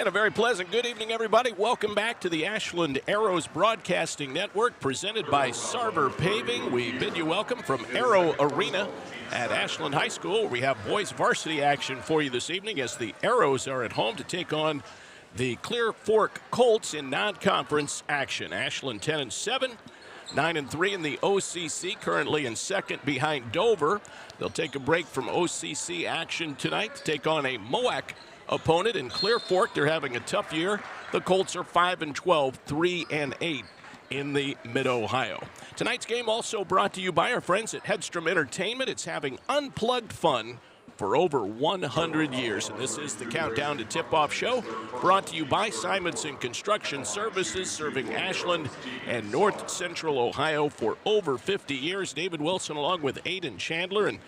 And a very pleasant good evening, everybody. Welcome back to the Ashland Arrows Broadcasting Network, presented by Sarver Paving. We bid you welcome from Arrow Arena at Ashland High School. We have boys varsity action for you this evening as the Arrows are at home to take on the Clear Fork Colts in non-conference action. Ashland 10-7, 9-3 in the OCC, currently in second behind Dover. They'll take a break from OCC action tonight to take on a MOAC opponent in Clear Fork. They're having a tough year. The Colts are 5-12, 3-8 in the Mid-Ohio. Tonight's game also brought to you by our friends at Headstrom Entertainment. It's having unplugged fun for over 100 years, and this is the Countdown to Tip-Off show, brought to you by Simonson Construction Services, serving Ashland and North Central Ohio for over 50 years. David Wilson along with Aiden Chandler. And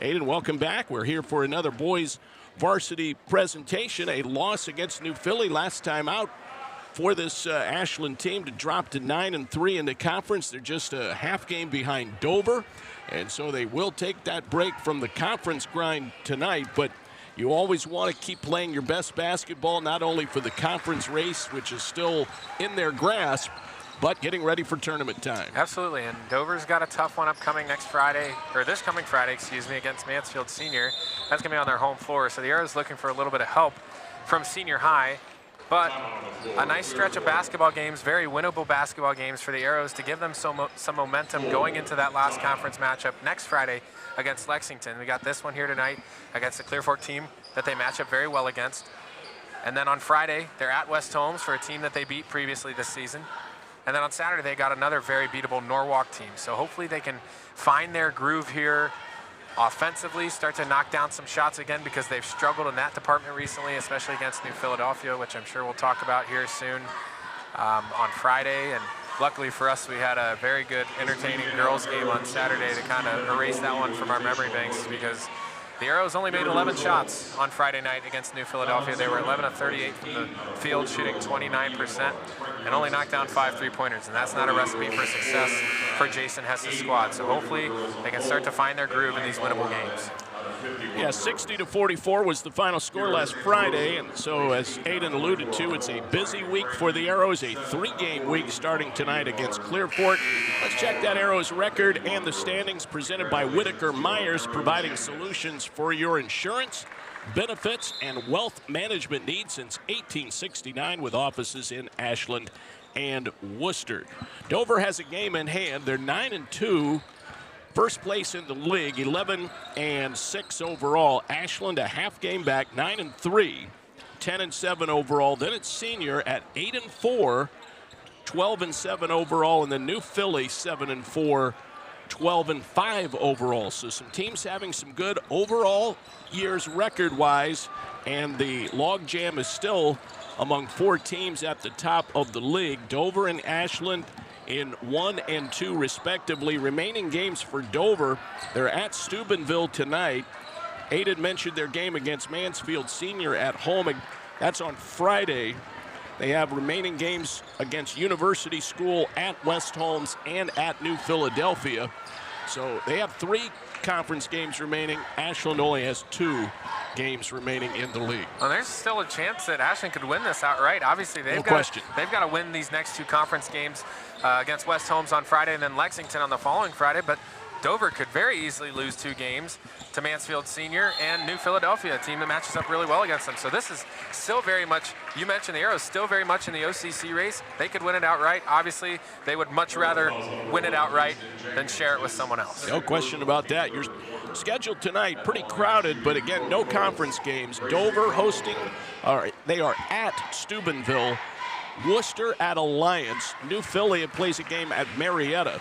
Aiden, welcome back. We're here for another boys varsity presentation. A loss against New Philly last time out for this Ashland team to drop to 9-3 in the conference. They're just a half game behind Dover, and so they will take that break from the conference grind tonight. But you always want to keep playing your best basketball, not only for the conference race, which is still in their grasp, but getting ready for tournament time. Absolutely, and Dover's got a tough one upcoming this coming Friday, against Mansfield Senior. That's going to be on their home floor, so the Arrows looking for a little bit of help from Senior High. But a nice stretch of basketball games, very winnable basketball games for the Arrows to give them some momentum going into that last conference matchup next Friday against Lexington. We got this one here tonight against the Clear Fork team that they match up very well against. And then on Friday, they're at West Holmes for a team that they beat previously this season. And then on Saturday, they got another very beatable Norwalk team. So hopefully they can find their groove here offensively, start to knock down some shots again, because they've struggled in that department recently, especially against New Philadelphia, which I'm sure we'll talk about here soon on Friday. And luckily for us, we had a very good, entertaining girls game on Saturday to kind of erase that one from our memory banks, because the Arrows only made 11 shots on Friday night against New Philadelphia. They were 11 of 38 from the field, shooting 29%, and only knocked down 5 3-pointers. And that's not a recipe for success for Jason Hess's squad. So hopefully they can start to find their groove in these winnable games. Yeah, 60-44 was the final score last Friday, and so as Aiden alluded to, it's a busy week for the Arrows, a 3-game week starting tonight against Clear Fork. Let's check that Arrows record and the standings, presented by Whitaker Myers, providing solutions for your insurance, benefits, and wealth management needs since 1869, with offices in Ashland and Worcester. Dover has a game in hand. They're 9-2. First place in the league, 11-6 overall. Ashland a half game back, 9-3, 10-7 overall. Then it's Senior at 8-4, 12-7 overall, and then New Philly 7-4, 12-5 overall. So some teams having some good overall years record-wise, and the log jam is still among 4 teams at the top of the league. Dover and Ashland in 1 and 2 respectively. Remaining games for Dover, they're at Steubenville tonight. Aiden mentioned their game against Mansfield Senior at home. That's on Friday. They have remaining games against University School, at West Holmes, and at New Philadelphia. So they have 3 conference games remaining. Ashland only has 2 games remaining in the league. Well, there's still a chance that Ashland could win this outright. Obviously, they've got to win these next 2 conference games against West Holmes on Friday and then Lexington on the following Friday. But Dover could very easily lose 2 games to Mansfield Senior and New Philadelphia, a team that matches up really well against them. So this is still very much, you mentioned the Arrows, still very much in the OCC race. They could win it outright. Obviously, they would much rather win it outright than share it with someone else. No question about that. You're scheduled tonight, pretty crowded, but again, no conference games. Dover hosting, they are at Steubenville. Worcester at Alliance. New Philly plays a game at Marietta.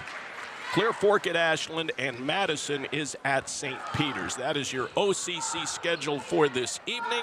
Clear Fork at Ashland, and Madison is at St. Peter's. That is your OCC schedule for this evening,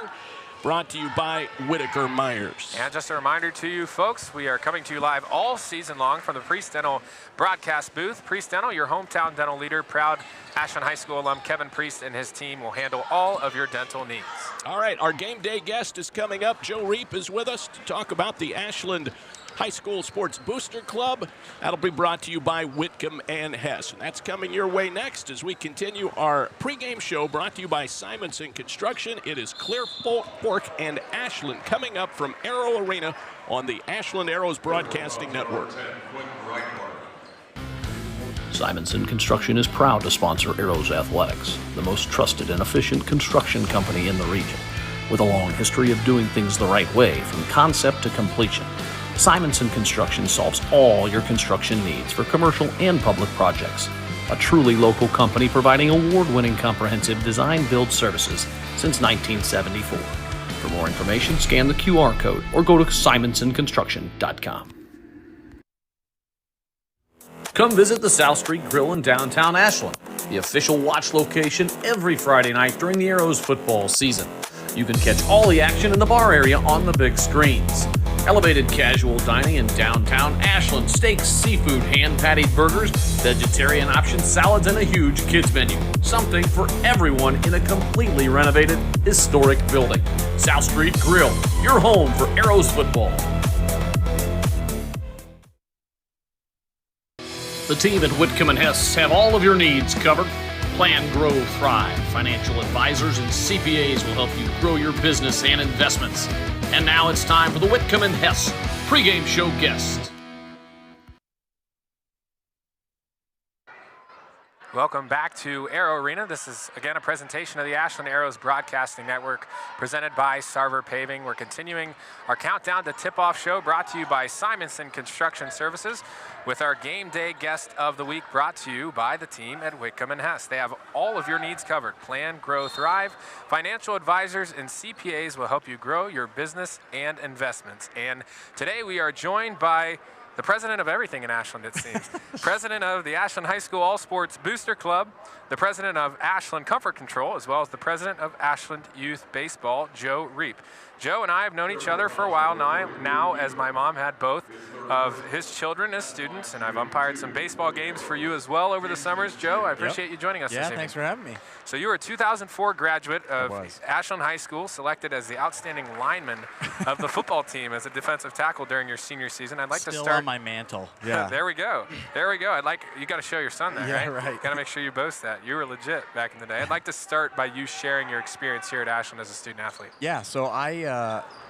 brought to you by Whitaker Myers. And just a reminder to you folks, we are coming to you live all season long from the Priest Dental broadcast booth. Priest Dental, your hometown dental leader. Proud Ashland High School alum Kevin Priest and his team will handle all of your dental needs. All right, our game day guest is coming up. Joe Reap is with us to talk about the Ashland High School Sports Booster Club. That'll be brought to you by Whitcomb and Hess. And that's coming your way next as we continue our pregame show brought to you by Simonson Construction. It is Clear Fork and Ashland coming up from Arrow Arena on the Ashland Arrows Broadcasting Network. Simonson Construction is proud to sponsor Arrows Athletics, the most trusted and efficient construction company in the region. With a long history of doing things the right way from concept to completion, Simonson Construction solves all your construction needs for commercial and public projects. A truly local company providing award-winning comprehensive design-build services since 1974. For more information, scan the QR code or go to simonsonconstruction.com. Come visit the South Street Grill in downtown Ashland, the official watch location every Friday night during the Arrows football season. You can catch all the action in the bar area on the big screens. Elevated casual dining in downtown Ashland, steaks, seafood, hand-patted burgers, vegetarian options, salads, and a huge kids menu. Something for everyone in a completely renovated, historic building. South Street Grill, your home for Arrows football. The team at Whitcomb and Hess have all of your needs covered. Plan, grow, thrive. Financial advisors and CPAs will help you grow your business and investments. And now it's time for the Whitcomb and Hess pregame show guest. Welcome back to Arrow Arena. This is, again, a presentation of the Ashland Arrows Broadcasting Network presented by Sarver Paving. We're continuing our countdown to tip-off show brought to you by Simonson Construction Services with our game day guest of the week brought to you by the team at Whitcomb and Hess. They have all of your needs covered. Plan, grow, thrive. Financial advisors and CPAs will help you grow your business and investments. And today we are joined by the president of everything in Ashland, it seems. President of the Ashland High School All Sports Booster Club, the president of Ashland Comfort Control, as well as the president of Ashland Youth Baseball, Joe Reap. Joe and I have known each other for a while now, as my mom had both of his children as students, and I've umpired some baseball games for you as well over the summers. Joe, I appreciate you joining us this evening. Yeah, thanks for having me. So you were a 2000 graduate of Ashland High School, selected as the outstanding lineman of the football team as a defensive tackle during your senior season. I'd like to start on my mantle. Yeah. There we go. There we go. You got to show your son that, yeah, right? right. Got to make sure you boast that. You were legit back in the day. I'd like to start by you sharing your experience here at Ashland as a student athlete. Yeah, so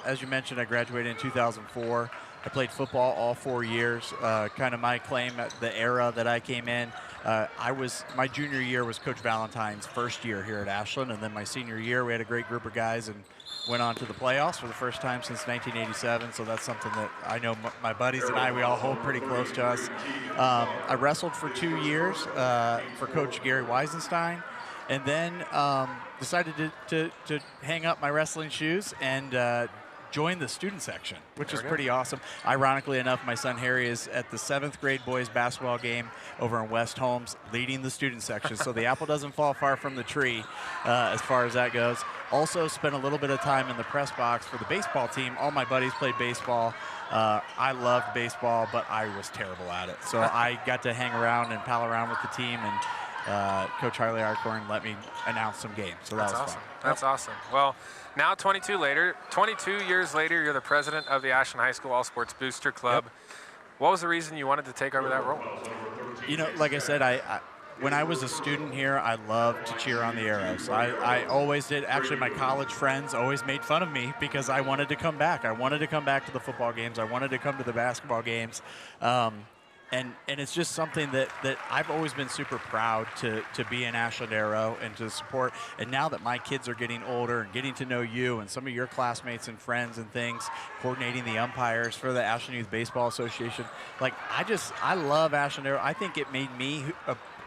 as you mentioned, I graduated in 2004. I played football all 4 years. Kind of my claim at the era that I came in. My junior year was Coach Valentine's first year here at Ashland, and then my senior year we had a great group of guys and went on to the playoffs for the first time since 1987. So that's something that I know my buddies and we all hold pretty close to us. I wrestled for 2 years for Coach Gary Weisenstein, and then decided to hang up my wrestling shoes and joined the student section, which is pretty awesome. Ironically enough, my son Harry is at the 7th grade boys basketball game over in West Holmes, leading the student section. So the apple doesn't fall far from the tree as far as that goes. Also spent a little bit of time in the press box for the baseball team. All my buddies played baseball. I loved baseball, but I was terrible at it. So I got to hang around and pal around with the team, and Coach Harley Arcorn let me announce some games. So that was awesome. fun. That's awesome. Well, now 22 years later, you're the president of the Ashland High School All Sports Booster Club. Yep. What was the reason you wanted to take over that role? You know, like I said, when I was a student here, I loved to cheer on the Arrows. I always did. Actually, my college friends always made fun of me because I wanted to come back. I wanted to come back to the football games. I wanted to come to the basketball games. And it's just something that I've always been super proud to be an Ashland Arrow and to support. And now that my kids are getting older and getting to know you and some of your classmates and friends and things, coordinating the umpires for the Ashland Youth Baseball Association, I love Ashland Arrow. I think it made me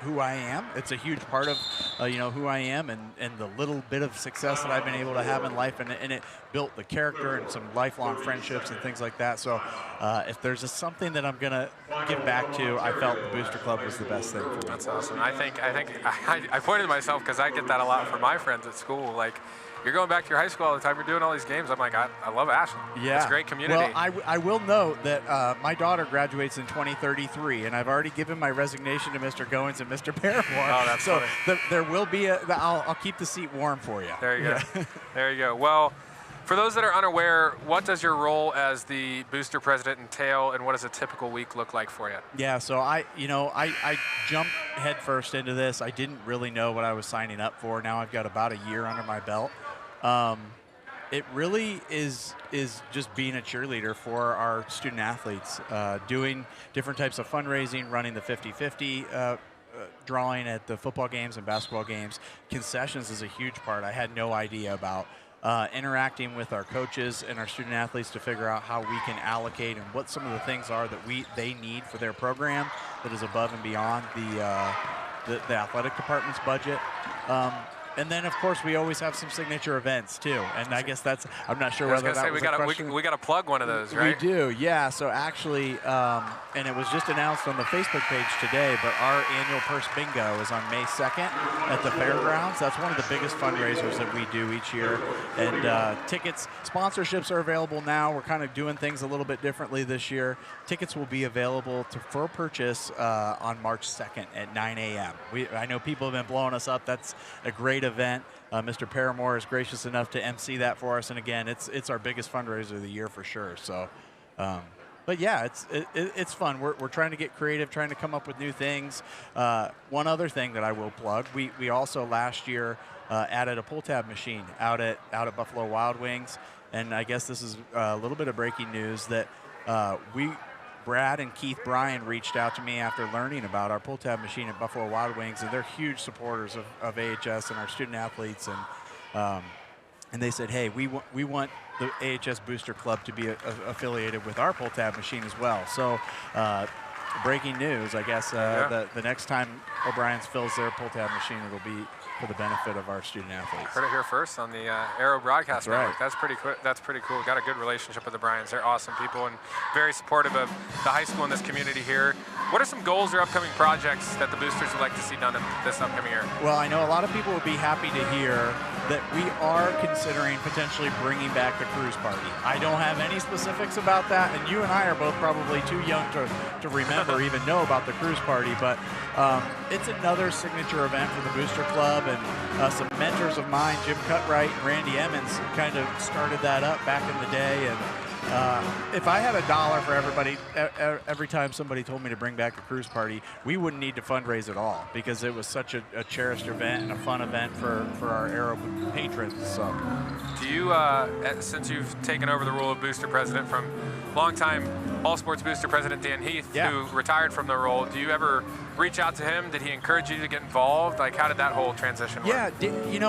who I am. It's a huge part of who I am and the little bit of success that I've been able to have in life, and it built the character and some lifelong friendships and things like that. So if there's something that I'm gonna give back to, I felt the Booster Club was the best thing for me. That's awesome. I pointed to myself because I get that a lot from my friends at school. Like, you're going back to your high school all the time. You're doing all these games. I'm like, I love Ashland. Yeah. It's a great community. Well, I will note that my daughter graduates in 2033, and I've already given my resignation to Mr. Goins and Mr. Paramore. Oh, that's so there will be I'll keep the seat warm for you. There you go. There you go. Well, For those that are unaware, what does your role as the booster president entail, and what does a typical week look like for you? Yeah, so I jumped headfirst into this. I didn't really know what I was signing up for. Now I've got about a year under my belt. It really is just being a cheerleader for our student athletes, doing different types of fundraising, running the 50-50 drawing at the football games and basketball games. Concessions is a huge part I had no idea about. Interacting with our coaches and our student athletes to figure out how we can allocate and what some of the things are that they need for their program that is above and beyond the athletic department's budget. And then, of course, we always have some signature events, too. And I guess that's, I'm not sure whether that was a question. We got to plug one of those, right? We do, yeah. So actually, and it was just announced on the Facebook page today, but our annual purse bingo is on May 2nd at the fairgrounds. That's one of the biggest fundraisers that we do each year. And tickets, sponsorships are available now. We're kind of doing things a little bit differently this year. Tickets will be available for purchase on March 2nd at 9 a.m. I know people have been blowing us up. That's a great event. Mr. Paramore is gracious enough to MC that for us, and again, it's our biggest fundraiser of the year for sure. So, but yeah, it's fun. We're trying to get creative, trying to come up with new things. One other thing that I will plug: we also last year added a pull tab machine out at Buffalo Wild Wings, and I guess this is a little bit of breaking news that Brad and Keith Bryan reached out to me after learning about our pull tab machine at Buffalo Wild Wings, and they're huge supporters of AHS and our student athletes, and they said, hey, we want the AHS Booster Club to be affiliated with our pull tab machine as well. So breaking news, I guess the next time O'Brien's fills their pull tab machine, it'll be for the benefit of our student athletes. Heard it here first on the Arrow Broadcast Network. That's pretty cool. That's pretty cool. Got a good relationship with the Bryans. They're awesome people and very supportive of the high school in this community here. What are some goals or upcoming projects that the Boosters would like to see done in this upcoming year? Well, I know a lot of people would be happy to hear that we are considering potentially bringing back the cruise party. I don't have any specifics about that, and you and I are both probably too young to remember even know about the cruise party, but it's another signature event for the Booster Club, and some mentors of mine, Jim Cutright and Randy Emmons, kind of started that up back in the day. And if I had $1 for everybody, every time somebody told me to bring back a cruise party, we wouldn't need to fundraise at all because it was such a cherished event and a fun event for our Arrow patrons. So, do you, since you've taken over the role of Booster President from longtime All Sports Booster President Dan Heath, who retired from the role, do you ever reach out to him? Did he encourage you to get involved? Like, how did that whole transition work? Yeah,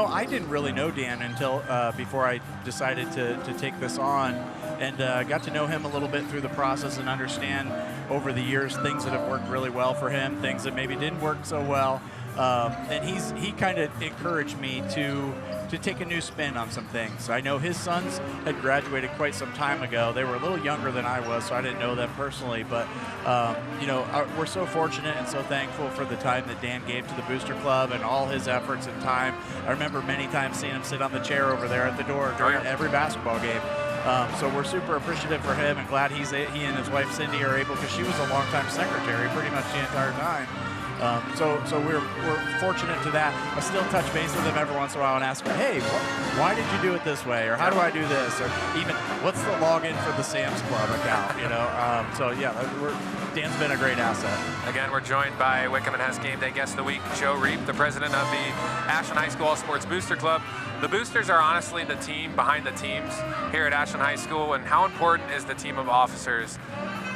I didn't really know Dan until before I decided to take this on, and got to know him a little bit through the process and understand over the years things that have worked really well for him, things that maybe didn't work so well. And he kind of encouraged me to take a new spin on some things. I know his sons had graduated quite some time ago. They were a little younger than I was, so I didn't know them personally. But we're so fortunate and so thankful for the time that Dan gave to the Booster Club and all his efforts and time. I remember many times seeing him sit on the chair over there at the door during every basketball game. So we're super appreciative for him and glad he and his wife Cindy are able, because she was a longtime secretary pretty much the entire time. So we're fortunate to that. I still touch base with him every once in a while and ask him, hey, why did you do it this way? Or how do I do this? Or even, what's the login for the Sam's Club account? Dan's been a great asset. Again, we're joined by Wickham and Hess Game Day Guest of the Week, Joe Reap, the president of the Ashland High School All Sports Booster Club. The Boosters are honestly the team behind the teams here at Ashland High School, and how important is the team of officers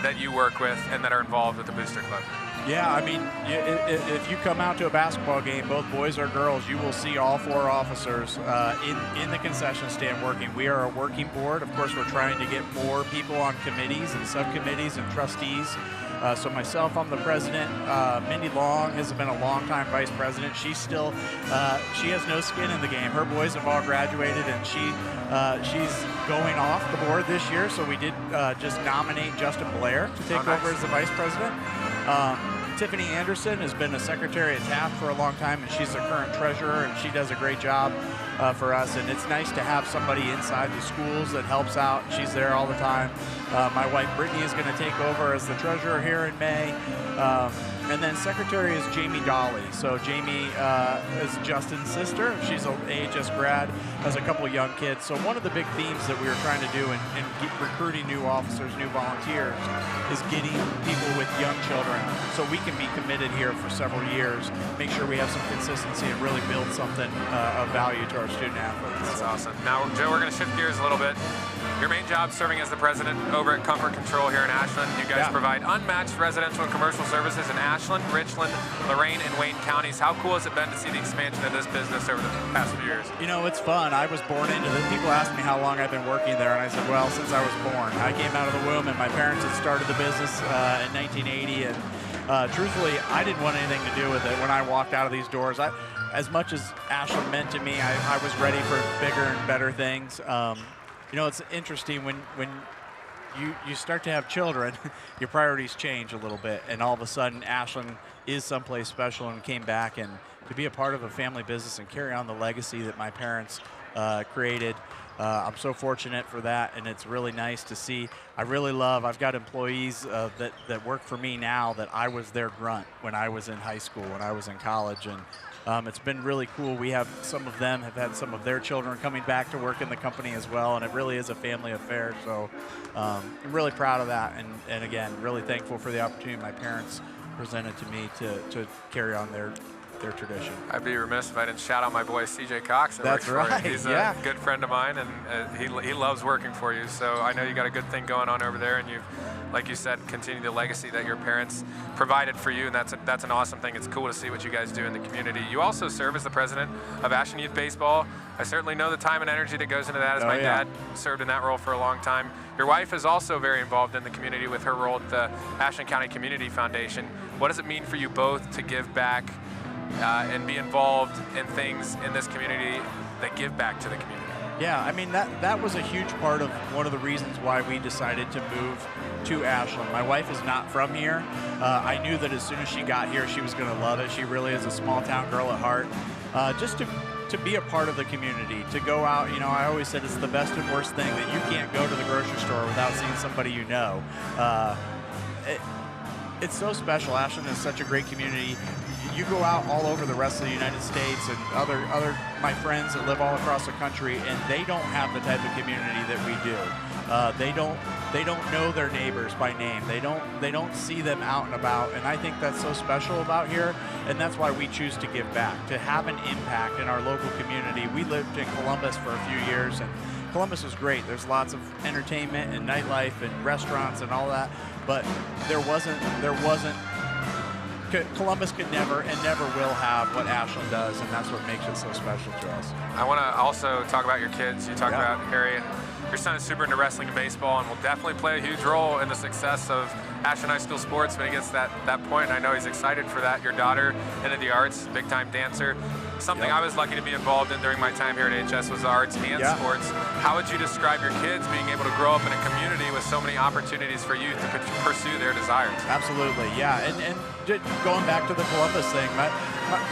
that you work with and that are involved with the Booster Club? Yeah, I mean, if you come out to a basketball game, both boys or girls, you will see all 4 officers in the concession stand working. We are a working board. Of course, we're trying to get more people on committees and subcommittees and trustees. So myself, I'm the president. Mindy Long has been a long-time vice president. She has no skin in the game. Her boys have all graduated, and she's going off the board this year. So we did just nominate Justin Blair to take over as the vice president. Tiffany Anderson has been a secretary at Taft for a long time, and she's the current treasurer, and she does a great job. for us, and it's nice to have somebody inside the schools that helps out. She's there all the time. My wife Brittany is going to take over as the treasurer here in May. And then secretary is Jamie Dolly. So Jamie is Justin's sister. She's an AHS grad, has a couple of young kids. So one of the big themes that we were trying to do in recruiting new officers, new volunteers, is getting people with young children so we can be committed here for several years, make sure we have some consistency and really build something of value to our student athletes. That's awesome. Now, Joe, we're going to shift gears a little bit. Your main job serving as the president over at Comfort Control here in Ashland. You guys provide unmatched residential and commercial services in Ashland, Richland, Lorain, and Wayne counties. How cool has it been to see the expansion of this business over the past few years? You know, it's fun. I was born into this. People ask me how long I've been working there, and I said, well, since I was born. I came out of the womb, and my parents had started the business in 1980, and truthfully, I didn't want anything to do with it when I walked out of these doors. As much as Ashland meant to me, I was ready for bigger and better things. You know, it's interesting when you start to have children, your priorities change a little bit, and all of a sudden Ashland is someplace special and came back, and to be a part of a family business and carry on the legacy that my parents created. I'm so fortunate for that, and it's really nice to see. I've got employees that work for me now that I was their grunt when I was in high school, when I was in college, and it's been really cool. We have some of them have had some of their children coming back to work in the company as well, and it really is a family affair. So I'm really proud of that, and again, really thankful for the opportunity my parents presented to me to carry on their tradition. I'd be remiss if I didn't shout out my boy CJ Cox. That's right. He's a good friend of mine, and he loves working for you. So I know you got a good thing going on over there, and you've, like you said, continued the legacy that your parents provided for you, and that's an awesome thing. It's cool to see what you guys do in the community. You also serve as the president of Ashland Youth Baseball. I certainly know the time and energy that goes into that, as my dad served in that role for a long time. Your wife is also very involved in the community with her role at the Ashland County Community Foundation. What does it mean for you both to give back and be involved in things in this community that give back to the community? Yeah, I mean, that was a huge part of one of the reasons why we decided to move to Ashland. My wife is not from here. I knew that as soon as she got here, she was going to love it. She really is a small town girl at heart. Just to be a part of the community, to go out, you know, I always said it's the best and worst thing that you can't go to the grocery store without seeing somebody you know. It's so special. Ashland is such a great community. You go out all over the rest of the United States and other my friends that live all across the country, and they don't have the type of community that we do. They don't know their neighbors by name. They don't see them out and about, and I think that's so special about here, and that's why we choose to give back, to have an impact in our local community. We lived in Columbus for a few years, and Columbus was great. There's lots of entertainment and nightlife and restaurants and all that, but there wasn't Columbus could never and never will have what Ashland does, and that's what makes it so special to us. I want to also talk about your kids. You talked about Harry, and your son is super into wrestling and baseball and will definitely play a huge role in the success of Ashland High School sports when he gets to that point. I know he's excited for that. Your daughter, into the arts, big-time dancer. Something I was lucky to be involved in during my time here at HS was arts and sports. How would you describe your kids being able to grow up in a community with so many opportunities for youth to pursue their desires? Absolutely, yeah. And going back to the Columbus thing,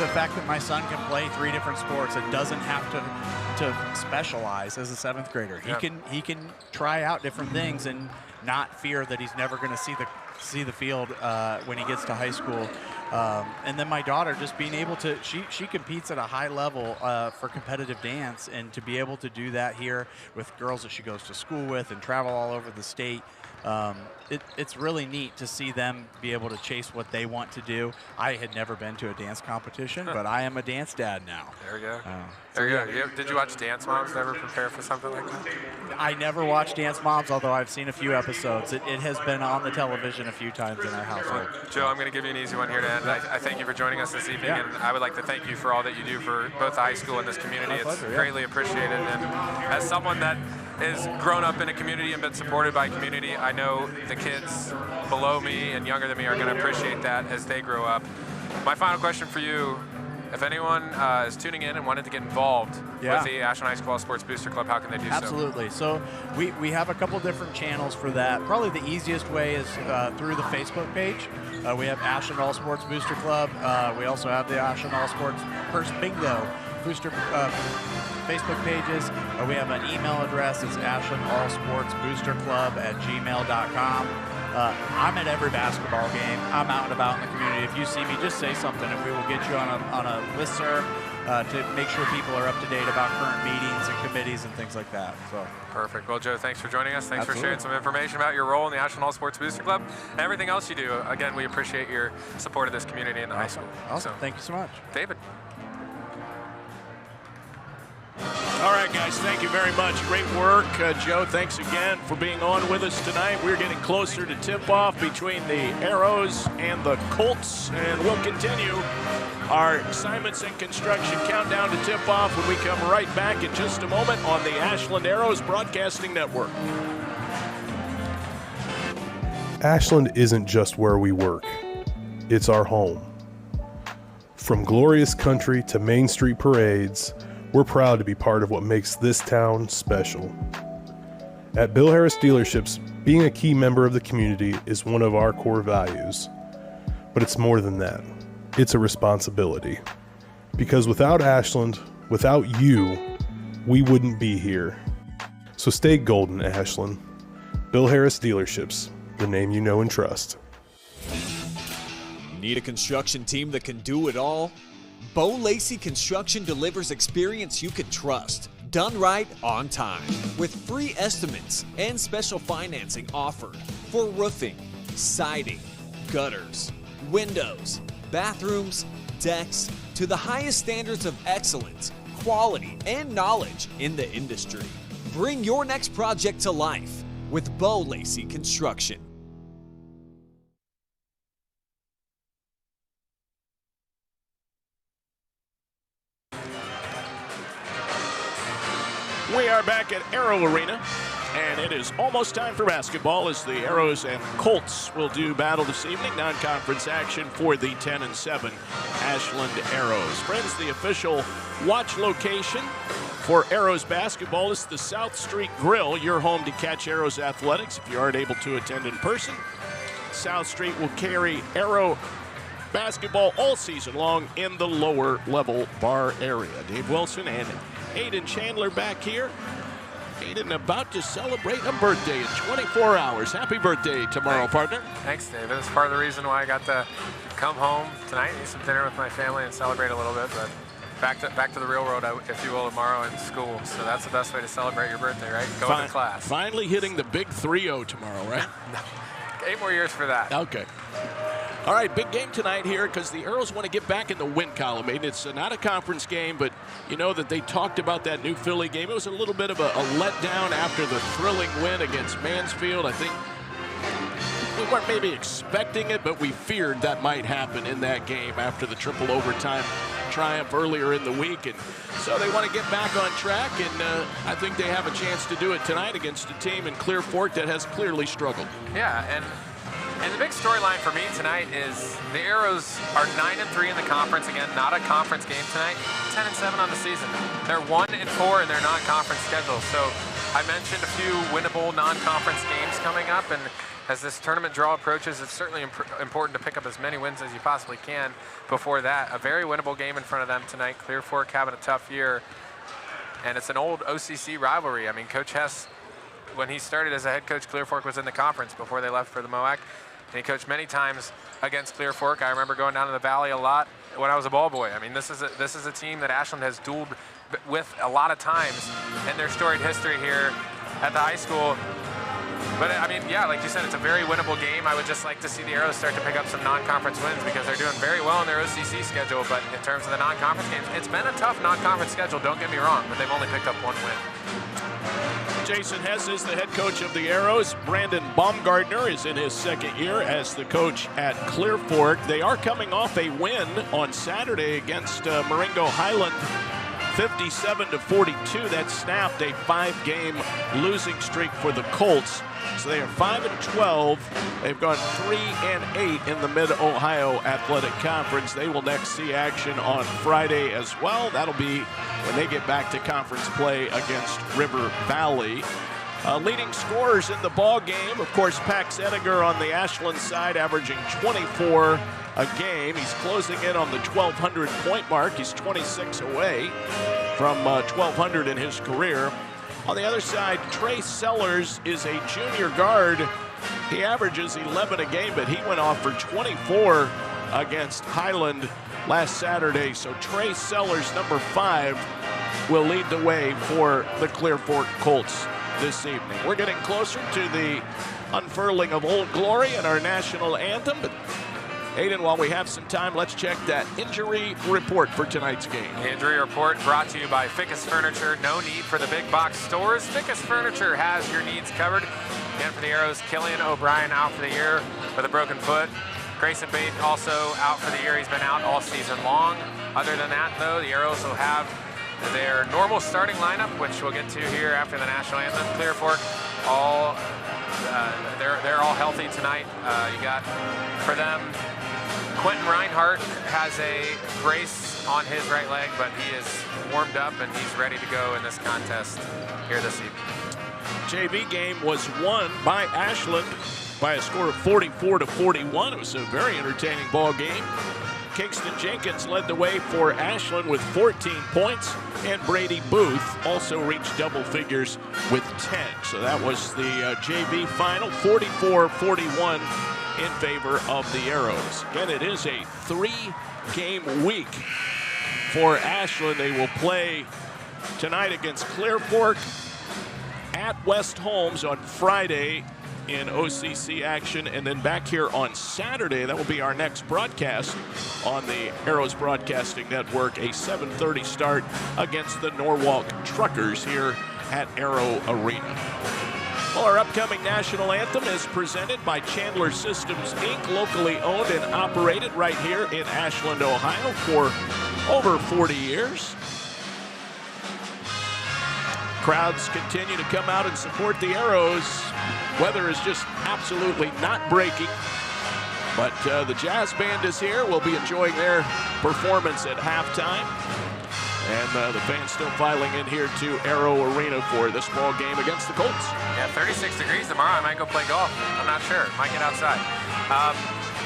the fact that my son can play 3 different sports, it doesn't have to specialize as a 7th grader. He can try out different things and not fear that he's never going to see the field when he gets to high school. And then my daughter, just being able to, she competes at a high level for competitive dance, and to be able to do that here with girls that she goes to school with and travel all over the state. It's really neat to see them be able to chase what they want to do. I had never been to a dance competition, but I am a dance dad now. There you go. There you go. Did you watch Dance Moms? Never prepare for something like that? I never watched Dance Moms, although I've seen a few episodes. It has been on the television a few times in our household. Joe, I'm going to give you an easy one here to end. I thank you for joining us this evening, and I would like to thank you for all that you do for both the high school and this community. It's greatly appreciated. And as someone that is grown up in a community and been supported by community, I know the kids below me and younger than me are going to appreciate that as they grow up. My final question for you, if anyone is tuning in and wanted to get involved with the Ashland High School Sports Booster Club, how can they do so? Absolutely. So we have a couple different channels for that. Probably the easiest way is through the Facebook page. We have Ashland All Sports Booster Club. We also have the Ashland All Sports Purse Bingo booster Facebook pages. We have an email address. It's ashlandallsportsboosterclub@gmail.com. I'm at every basketball game. I'm out and about in the community. If you see me, just say something, and we will get you on a listserv to make sure people are up to date about current meetings and committees and things like that. So Perfect. Well, Joe, thanks for joining us. Thanks Absolutely. for sharing some information about your role in the Ashland All Sports Booster Club and everything else you do. Again, we appreciate your support of this community and the high school. Awesome. Thank you so much. David. All right, guys, thank you very much. Great work. Joe, thanks again for being on with us tonight. We're getting closer to tip-off between the Arrows and the Colts, and we'll continue our assignments and construction countdown to tip-off when we come right back in just a moment on the Ashland Arrows Broadcasting Network. Ashland isn't just where we work. It's our home. From glorious country to Main Street parades, we're proud to be part of what makes this town special. At Bill Harris Dealerships, being a key member of the community is one of our core values. But it's more than that. It's a responsibility. Because without Ashland, without you, we wouldn't be here. So stay golden, Ashland. Bill Harris Dealerships, the name you know and trust. Need a construction team that can do it all? Bo Lacey Construction delivers experience you can trust, done right on time, with free estimates and special financing offered for roofing, siding, gutters, windows, bathrooms, decks, to the highest standards of excellence, quality, and knowledge in the industry. Bring your next project to life with Bo Lacey Construction. We are back at Arrow Arena, and it is almost time for basketball as the Arrows and Colts will do battle this evening. Non-conference action for the 10-7 Ashland Arrows. Friends, the official watch location for Arrows basketball is the South Street Grill, your home to catch Arrows athletics if you aren't able to attend in person. South Street will carry Arrow basketball all season long in the lower level bar area. Dave Wilson and Aiden Chandler back here. Aiden about to celebrate a birthday in 24 hours. Happy birthday tomorrow, partner. Thanks, David. That's part of the reason why I got to come home tonight, eat some dinner with my family, and celebrate a little bit. But back to the real world, if you will, tomorrow in school. So that's the best way to celebrate your birthday, right? Go to class. Finally hitting the big 3-0 tomorrow, right? No, 8 more years for that. Okay. All right, big game tonight here because the Arrows want to get back in the win column. I mean, it's not a conference game, but you know that they talked about that new Philly game. It was a little bit of a letdown after the thrilling win against Mansfield. I think we weren't maybe expecting it, but we feared that might happen in that game after the triple overtime triumph earlier in the week. And so they want to get back on track, and I think they have a chance to do it tonight against a team in Clear Fork that has clearly struggled. Yeah, and the big storyline for me tonight is the Arrows are 9-3 in the conference. Again, not a conference game tonight. 10-7 on the season. They're 1-4 in their non-conference schedule. So I mentioned a few winnable non-conference games coming up, and as this tournament draw approaches, it's certainly important to pick up as many wins as you possibly can before that. A very winnable game in front of them tonight. Clear Fork having a tough year, and it's an old OCC rivalry. I mean, Coach Hess, when he started as a head coach, Clear Fork was in the conference before they left for the MOAC. And he coached many times against Clear Fork. I remember going down to the Valley a lot when I was a ball boy. I mean, this is a team that Ashland has dueled with a lot of times in their storied history here at the high school. But I mean, yeah, like you said, it's a very winnable game. I would just like to see the Arrows start to pick up some non-conference wins because they're doing very well in their OCC schedule. But in terms of the non-conference games, it's been a tough non-conference schedule, don't get me wrong, but they've only picked up one win. Jason Hess is the head coach of the Arrows. Brandon Baumgartner is in his second year as the coach at Clear Fork. They are coming off a win on Saturday against Marengo Highland, 57-42. That snapped a 5-game losing streak for the Colts. So they are 5-12. They've gone 3-8 in the Mid-Ohio Athletic Conference. They will next see action on Friday as well. That'll be when they get back to conference play against River Valley. Leading scorers in the ball game, of course, Pax Edinger on the Ashland side, averaging 24 a game. He's closing in on the 1,200 point mark. He's 26 away from 1,200 in his career. On the other side, Trey Sellers is a junior guard. He averages 11 a game, but he went off for 24 against Highland last Saturday. So Trey Sellers, number 5, will lead the way for the Clear Fork Colts this evening. We're getting closer to the unfurling of Old Glory and our national anthem. But Aiden, while we have some time, let's check that injury report for tonight's game. The injury report brought to you by Fickus Furniture. No need for the big box stores. Fickus Furniture has your needs covered. Again, for the Arrows, Killian O'Brien out for the year with a broken foot. Grayson Bate also out for the year. He's been out all season long. Other than that, though, the Arrows will have their normal starting lineup, which we'll get to here after the national anthem. Clear Fork, they're all healthy tonight. You got for them, Quentin Reinhardt has a brace on his right leg, but he is warmed up and he's ready to go in this contest here this evening. JV game was won by Ashland by a score of 44-41. It was a very entertaining ball game. Kingston Jenkins led the way for Ashland with 14 points, and Brady Booth also reached double figures with 10. So that was the JV final, 44-41 in favor of the Arrows. Again, it is a 3-game week for Ashland. They will play tonight against Clear Fork, at West Holmes on Friday in OCC action, and then back here on Saturday. That will be our next broadcast on the Arrows Broadcasting Network, a 7:30 start against the Norwalk Truckers here at Arrow Arena. Well, our upcoming national anthem is presented by Chandler Systems, Inc., locally owned and operated right here in Ashland, Ohio for over 40 years. Crowds continue to come out and support the Arrows. Weather is just absolutely not breaking, but the jazz band is here. We'll be enjoying their performance at halftime. And the fans still filing in here to Arrow Arena for this ball game against the Colts. Yeah, 36 degrees tomorrow. I might go play golf. I'm not sure. Might get outside.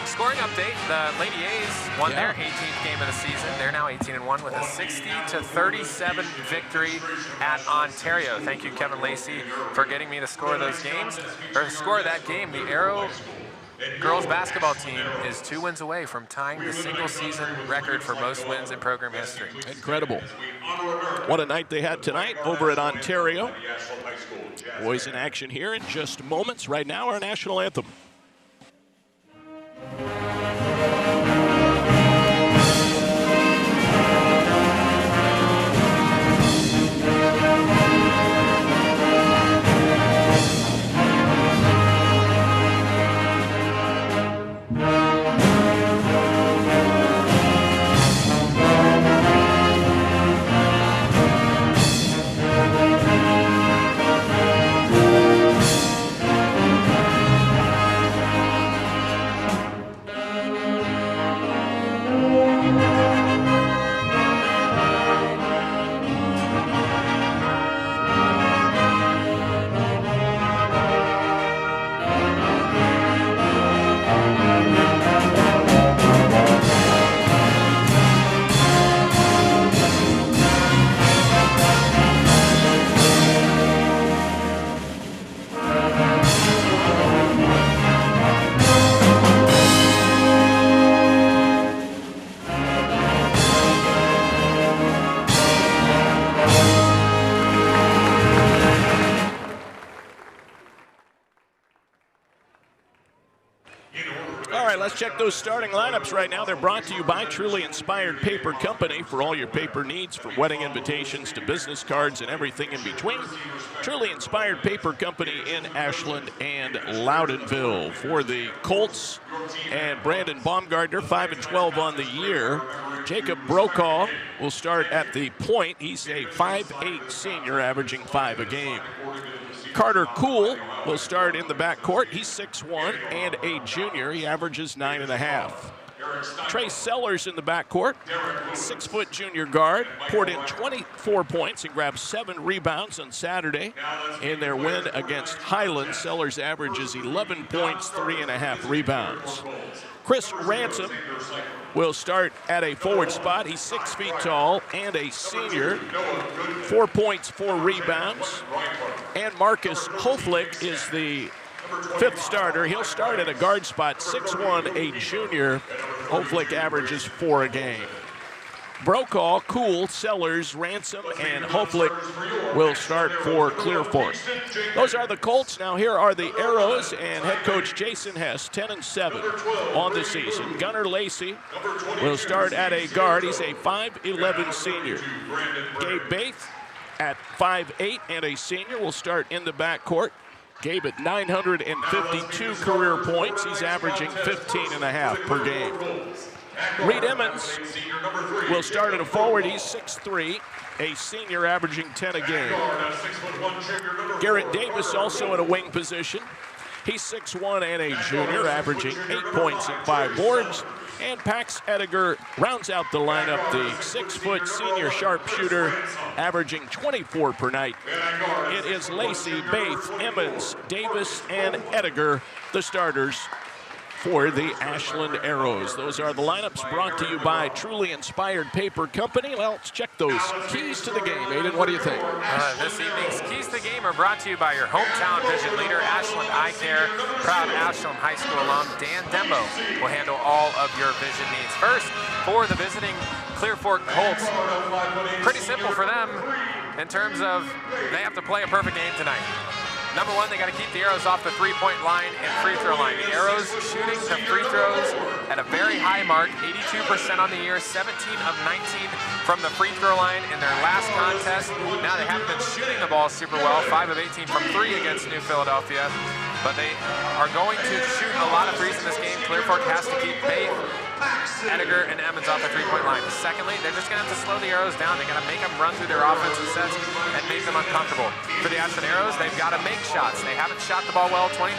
Scoring update, the Lady A's won their 18th game of the season. They're now 18-1 with a 60-37 victory at Ontario. Thank you, Kevin Lacey, for getting me the score of those games. Or the score of that game, the Arrow girls basketball team is 2 wins away from tying the single-season record for most wins in program history. Incredible. What a night they had tonight over at Ontario. Boys in action here in just moments. Right now, our national anthem. Check those starting lineups right now. They're brought to you by Truly Inspired Paper Company for all your paper needs, from wedding invitations to business cards and everything in between. Truly Inspired Paper Company in Ashland and Loudonville. For the Colts and Brandon Baumgartner, 5-12 on the year. Jacob Brokaw will start at the point. He's a 5'8" senior, averaging 5 a game. Carter Kuhl will start in the backcourt. He's 6'1" and a junior. He averages 9.5. Trey Sellers in the backcourt, 6-foot junior guard, poured in 24 points and grabbed 7 rebounds on Saturday in their win against Highland. Sellers averages 11 points, 3.5 rebounds. Chris Ransom will start at a forward spot. He's 6 feet tall and a senior. 4 points, 4 rebounds. And Marcus Hoflick is the 5th starter. He'll start at a guard spot, 6'1", a junior. Hoflick averages 4 a game. Brokaw, Cool, Sellers, Ransom, and Hoflick will start for Clear Fork. Those are the Colts. Now here are the Arrows and head coach Jason Hess, 10-7 on the season. Gunnar Lacey will start at a guard. He's a 5'11 senior. Gabe Baith at 5'8 and a senior will start in the backcourt. Gabe at 952 career points. He's averaging 15.5 per game. Reed Emmons will start at a forward. He's 6'3", a senior averaging 10 a game. Garrett Davis also in a wing position. He's 6'1" and a junior, averaging 8 points and 5 boards. And Pax Ediger rounds out the lineup, the 6-foot senior sharpshooter, averaging 24 per night. It is Lacey, Baith, Emmons, Davis, and Ediger, the starters for the Ashland Arrows. Those are the lineups brought to you by Truly Inspired Paper Company. Well, let's check those keys to the game. Aiden, what do you think? This evening's keys to the game are brought to you by your hometown vision leader, Ashland Eye Care. Proud Ashland High School alum Dan Dembo will handle all of your vision needs. First, for the visiting Clear Fork Colts, pretty simple for them in terms of they have to play a perfect game tonight. Number one, they got to keep the Arrows off the three-point line and free throw line. The Arrows shooting the free throws at a very high mark, 82% on the year, 17 of 19 from the free throw line in their last contest. Now they haven't been shooting the ball super well, 5 of 18 from 3 against New Philadelphia. But they are going to shoot a lot of threes in this game. Clear Fork has to keep Baith, Ediger, and Emmons off the three-point line. Secondly, they're just going to have to slow the Arrows down. They're going to make them run through their offensive sets and make them uncomfortable. For the Ashland Arrows, they've got to make shots. They haven't shot the ball well, 29%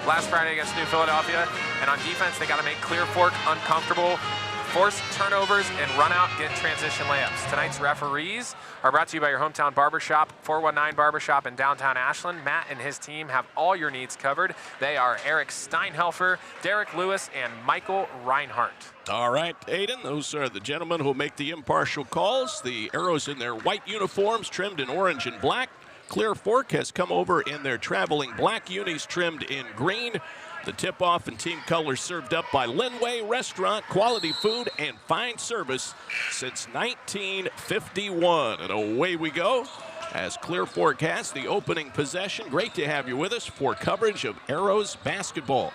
last Friday against New Philadelphia. And on defense, they got to make Clear Fork uncomfortable, force turnovers, and run out, get transition layups. Tonight's referees are brought to you by your hometown barbershop, 419 Barbershop in downtown Ashland. Matt and his team have all your needs covered. They are Eric Steinhelfer, Derek Lewis, and Michael Reinhardt. All right, Aiden, those are the gentlemen who make the impartial calls. The Arrows in their white uniforms trimmed in orange and black. Clear Fork has come over in their traveling black unis trimmed in green. The tip-off and team colors served up by Linway Restaurant, quality food and fine service since 1951. And away we go as Clear Fork has the opening possession. Great to have you with us for coverage of Arrows basketball.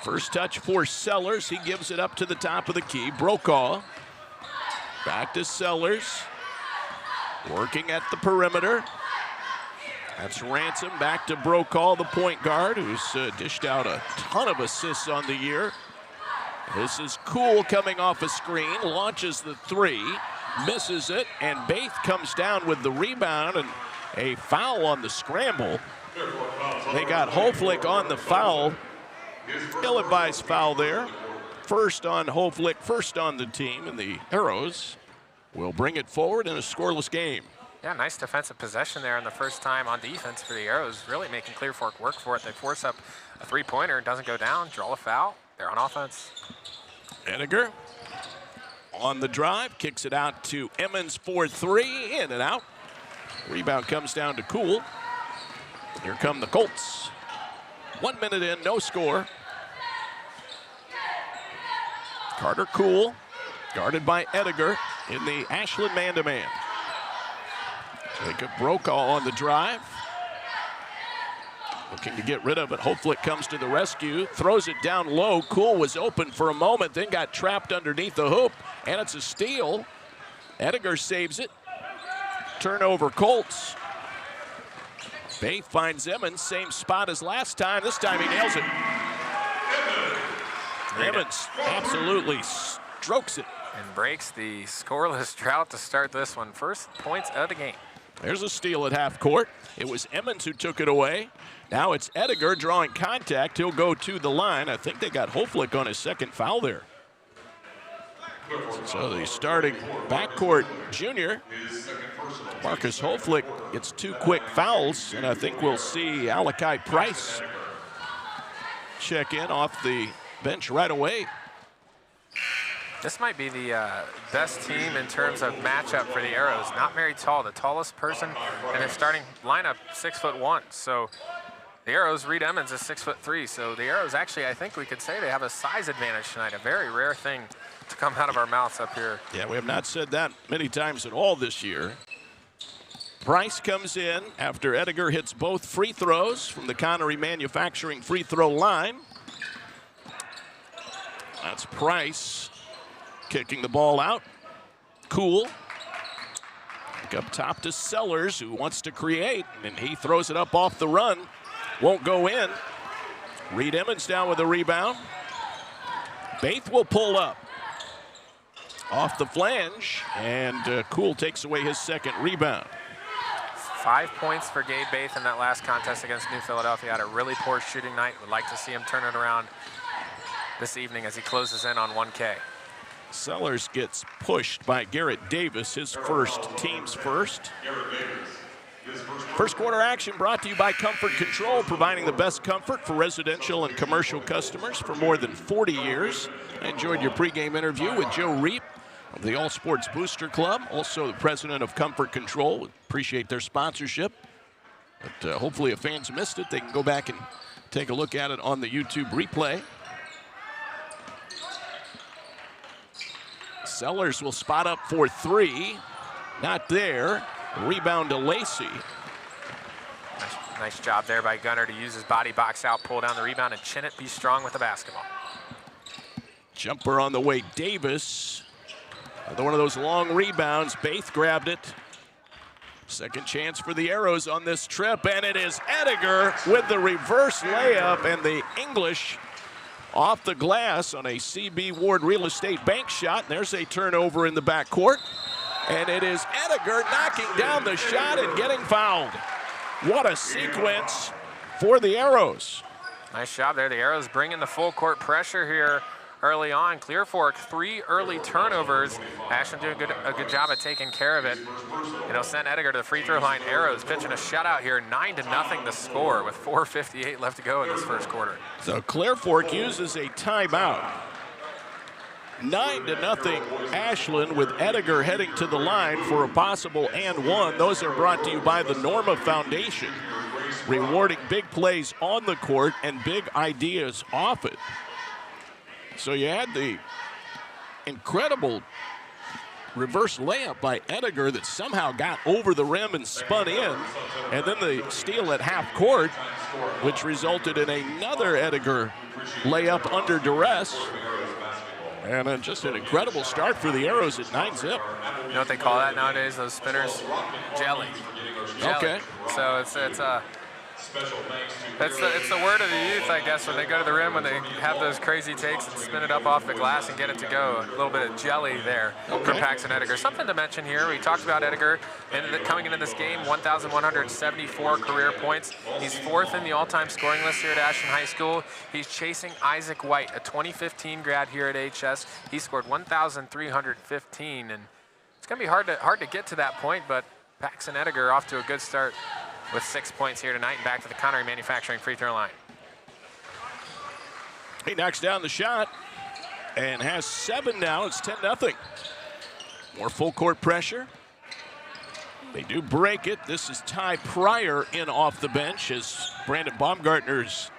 First touch for Sellers. He gives it up to the top of the key. Brokaw back to Sellers. Working at the perimeter. That's Ransom back to Brokaw, the point guard, who's dished out a ton of assists on the year. This is Cool coming off a screen, launches the three, misses it, and Baith comes down with the rebound and a foul on the scramble. They got Hoflick on the foul. Ill-advised foul there. First on Hoflick, first on the team, and the Arrows will bring it forward in a scoreless game. Yeah, nice defensive possession there on the first time on defense for the Arrows, really making Clear Fork work for it. They force up a three-pointer, doesn't go down, draw a foul. They're on offense. Ediger on the drive, kicks it out to Emmons for 3, in and out. Rebound comes down to Cool. Here come the Colts. 1 minute in, no score. Carter Cool, guarded by Ediger in the Ashland man-to-man. Jacob Brokaw on the drive. Looking to get rid of it. Hoflick comes to the rescue, throws it down low. Cool was open for a moment, then got trapped underneath the hoop, and it's a steal. Ediger saves it. Turnover Colts. Baith finds Emmons, same spot as last time. This time he nails it. Emmons absolutely strokes it. And breaks the scoreless drought to start this one. First points of the game. There's a steal at half court. It was Emmons who took it away. Now it's Ediger drawing contact. He'll go to the line. I think they got Hoflick on his second foul there. So the starting backcourt junior, Marcus Hoflick, gets 2 quick fouls, and I think we'll see Alakai Price check in off the bench right away. This might be the best team in terms of matchup for the Arrows. Not very tall. The tallest person in their starting lineup, 6'1". So the Arrows, Reed Emmons is 6'3". So the Arrows actually, I think we could say they have a size advantage tonight. A very rare thing to come out of our mouths up here. Yeah, we have not said that many times at all this year. Price comes in after Ediger hits both free throws from the Connery Manufacturing free throw line. That's Price kicking the ball out. Cool. Up top to Sellers, who wants to create, and he throws it up off the run. Won't go in. Reed Emmons down with a rebound. Baith will pull up off the flange, and Cool takes away his second rebound. 5 points for Gabe Baith in that last contest against New Philadelphia. Had a really poor shooting night. Would like to see him turn it around this evening as he closes in on 1K. Sellers gets pushed by Garrett Davis, his first, team's first. First quarter action brought to you by Comfort Control, providing the best comfort for residential and commercial customers for more than 40 years. I enjoyed your pregame interview with Joe Reap of the All Sports Booster Club, also the president of Comfort Control. Appreciate their sponsorship. But hopefully if fans missed it, they can go back and take a look at it on the YouTube replay. Sellers will spot up for 3. Not there. Rebound to Lacey. Nice job there by Gunner to use his body box out, pull down the rebound, and chin it, be strong with the basketball. Jumper on the way, Davis. Another one of those long rebounds. Baith grabbed it. Second chance for the Arrows on this trip, and it is Ediger with the reverse layup, and the English off the glass on a CB Ward Real Estate bank shot. And there's a turnover in the backcourt. And it is Ediger knocking down the shot and getting fouled. What a sequence for the Arrows. Nice job there. The Arrows bringing the full court pressure here early on. Clear Fork, 3 early turnovers. Ashland doing a good job of taking care of it. It'll send Ediger to the free throw line. Arrows pitching a shutout here, 9-0 the score with 4:58 left to go in this first quarter. So Clear Fork uses a timeout. 9-0 Ashland with Ediger heading to the line for a possible and one. Those are brought to you by the Norma Foundation, rewarding big plays on the court and big ideas off it. So you had the incredible reverse layup by Ediger that somehow got over the rim and spun in, and then the steal at half court, which resulted in another Ediger layup under duress. And just an incredible start for the Arrows at 9-zip. You know what they call that nowadays, those spinners? Jelly. Okay. So it's the word of the youth, I guess, when they go to the rim, when they have those crazy takes and spin it up off the glass and get it to go. A little bit of jelly there for Paxton Ediger. Something to mention here, we talked about Ediger coming into this game, 1,174 career points. He's 4th in the all-time scoring list here at Ashland High School. He's chasing Isaac White, a 2015 grad here at HS. He scored 1,315, and it's going to be hard to get to that point, but Paxton Ediger off to a good start with 6 points here tonight, and back to the Connery Manufacturing free throw line. He knocks down the shot and has 7 now. It's 10-0. More full court pressure. They do break it. This is Ty Pryor in off the bench as Brandon Baumgartner's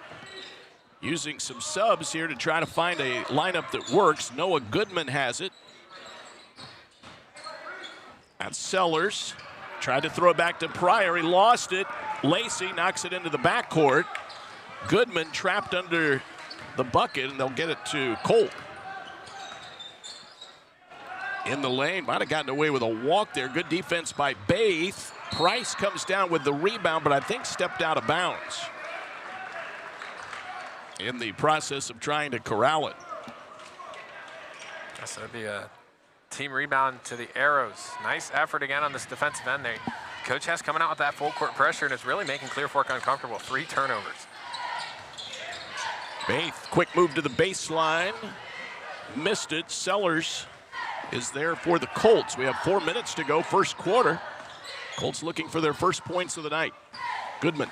using some subs here to try to find a lineup that works. Noah Goodman has it. That's Sellers. Tried to throw it back to Pryor. He lost it. Lacey knocks it into the backcourt. Goodman trapped under the bucket, and they'll get it to Colt. In the lane, might have gotten away with a walk there. Good defense by Baith. Price comes down with the rebound, but I think stepped out of bounds in the process of trying to corral it. So it'd be a team rebound to the Arrows. Nice effort again on this defensive end. They Coach Hess coming out with that full court pressure, and it's really making Clear Fork uncomfortable. 3 turnovers. Baith, quick move to the baseline. Missed it. Sellers is there for the Colts. We have 4 minutes to go, first quarter. Colts looking for their first points of the night. Goodman.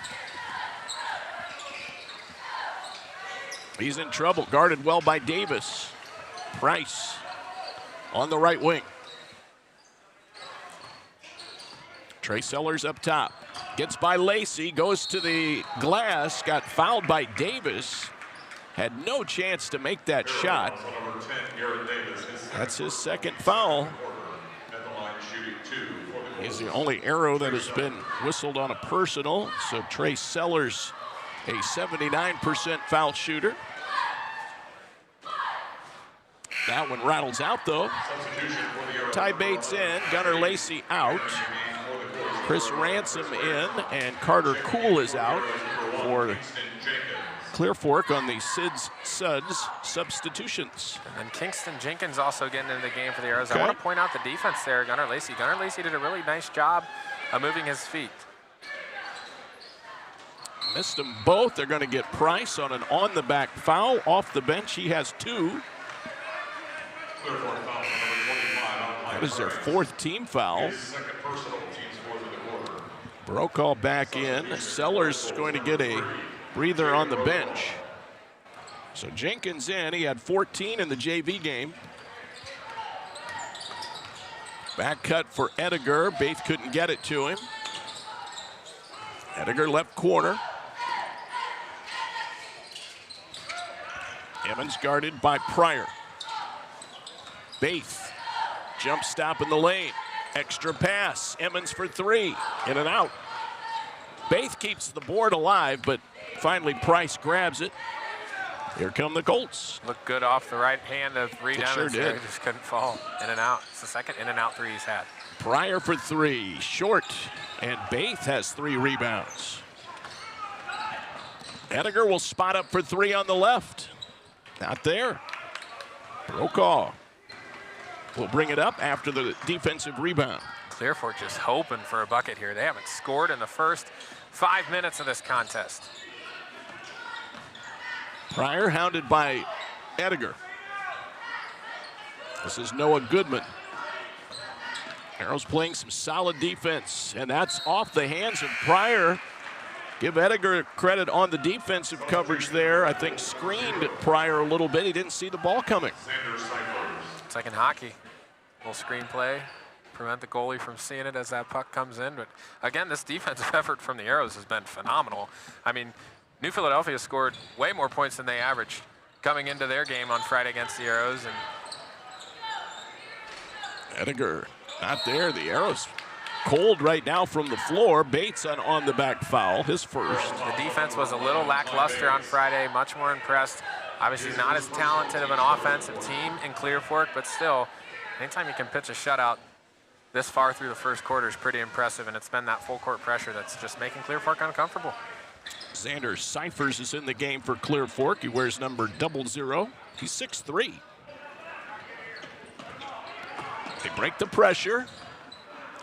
He's in trouble, guarded well by Davis. Price on the right wing. Trey Sellers up top. Gets by Lacey, goes to the glass, got fouled by Davis. Had no chance to make that shot. That's his second foul. He's the only arrow that has been whistled on a personal. So Trey Sellers, a 79% foul shooter. That one rattles out though. Ty Bates in, Gunnar Lacey out. Chris Ransom in, and Carter Kuhl is out for Clear Fork on the Suds substitutions. And Kingston Jenkins also getting into the game for the Arrows. Okay. I want to point out the defense there, Gunnar Lacey. Gunnar Lacey did a really nice job of moving his feet. Missed them both. They're going to get Price on an on-the-back foul. Off the bench, he has 2. That is their 4th team foul. Brokaw back in. Sellers going to get a breather on the bench. So Jenkins in. He had 14 in the JV game. Back cut for Ediger. Baith couldn't get it to him. Ediger left corner. Emmons guarded by Pryor. Baith, jump stop in the lane. Extra pass, Emmons for 3, in and out. Baith keeps the board alive, but finally Price grabs it. Here come the Colts. Looked good off the right hand of Reed It Emmons. sure There. did. He just couldn't fall. In and out. It's the second in and out 3 he's had. Pryor for 3, short, and Baith has 3 rebounds. Ediger will spot up for 3 on the left. Not there. Brokaw will bring it up after the defensive rebound. Clear Fork just hoping for a bucket here. They haven't scored in the first 5 minutes of this contest. Pryor hounded by Ediger. This is Noah Goodman. Arrows playing some solid defense, and that's off the hands of Pryor. Give Ediger credit on the defensive coverage there. I think screened Pryor a little bit. He didn't see the ball coming. It's like in hockey. Little screen play, prevent the goalie from seeing it as that puck comes in. But again, this defensive effort from the Arrows has been phenomenal. I mean, New Philadelphia scored way more points than they averaged coming into their game on Friday against the Arrows. And Ediger not there. The Arrows cold right now from the floor. Bates on the back foul, his first. the defense was a little lackluster on Friday, much more impressed. Obviously not as talented of an offensive team in Clear Fork, but still, anytime you can pitch a shutout this far through the first quarter is pretty impressive, and it's been that full court pressure that's just making Clear Fork uncomfortable. Xander Cyphers is in the game for Clear Fork. He wears number 00. He's 6'3". They break the pressure.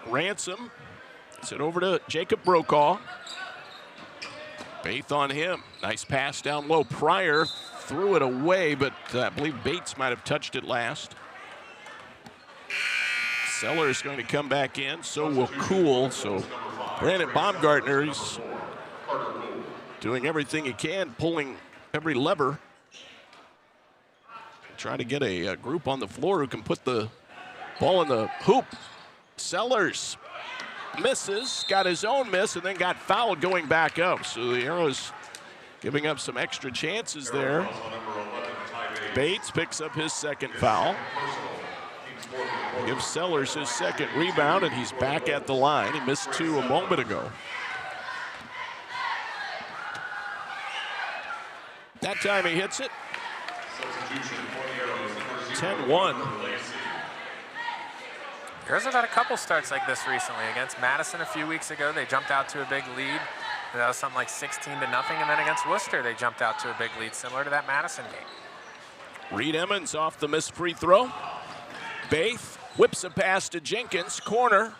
Ransom gets it over to Jacob Brokaw. Baith on him. Nice pass down low. Pryor threw it away, but I believe Bates might have touched it last. Sellers going to come back in. So will Kuhl. So Brandon Baumgartner, he's doing everything he can, pulling every lever. Trying to get a group on the floor who can put the ball in the hoop. Sellers misses, got his own miss, and then got fouled going back up. So the Arrows giving up some extra chances there. Bates picks up his second foul. Gives Sellers his second rebound, and he's back at the line. He missed 2 a moment ago. That time he hits it. 10-1. Arrows have had a couple starts like this recently. Against Madison a few weeks ago, they jumped out to a big lead. That was something like 16-0, and then against Worcester, they jumped out to a big lead, similar to that Madison game. Reed Emmons off the missed free throw. Baith whips a pass to Jenkins, corner.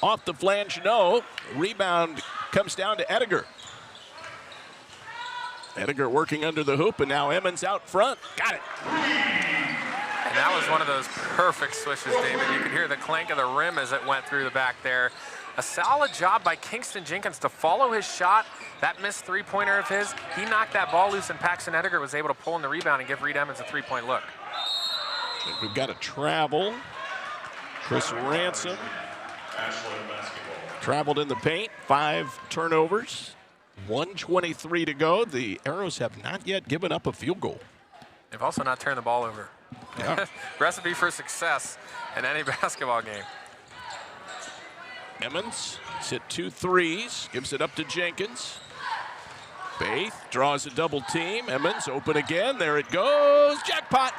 Off the flange, no. Rebound comes down to Ediger. Ediger working under the hoop, and now Emmons out front. Got it. And that was one of those perfect swishes, David. You could hear the clank of the rim as it went through the back there. A solid job by Kingston Jenkins to follow his shot. That missed three-pointer of his, he knocked that ball loose, and Paxton Ediger was able to pull in the rebound and give Reed Emmons a three-point look. We've got a travel. Chris Ransom traveled in the paint. 5 turnovers. 1:23 to go. The Arrows have not yet given up a field goal. They've also not turned the ball over. Yeah. Recipe for success in any basketball game. Emmons hit 2 threes, gives it up to Jenkins. Baith draws a double team. Emmons open again. There it goes. Jackpot.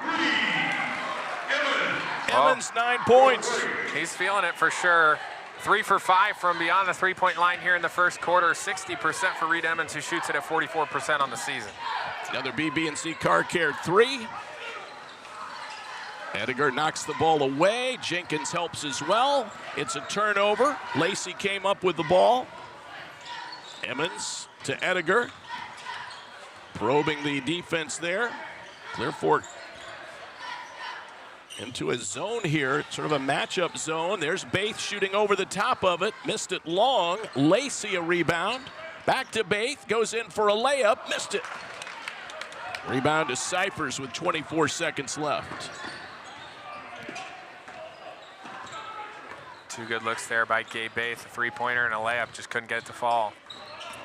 Emmons, 9 points. He's feeling it for sure. 3 for 5 from beyond the three-point line here in the first quarter. 60% for Reed Emmons, who shoots it at 44% on the season. Another BB&C Car Care 3. Ediger knocks the ball away. Jenkins helps as well. It's a turnover. Lacey came up with the ball. Emmons to Ediger. Probing the defense there. Clear Fork into a zone here, sort of a matchup zone. There's Baith shooting over the top of it. Missed it long. Lacey a rebound. Back to Baith. Goes in for a layup. Missed it. Rebound to Cyphers with 24 seconds left. 2 good looks there by Gabe Baith. A three-pointer and a layup. Just couldn't get it to fall.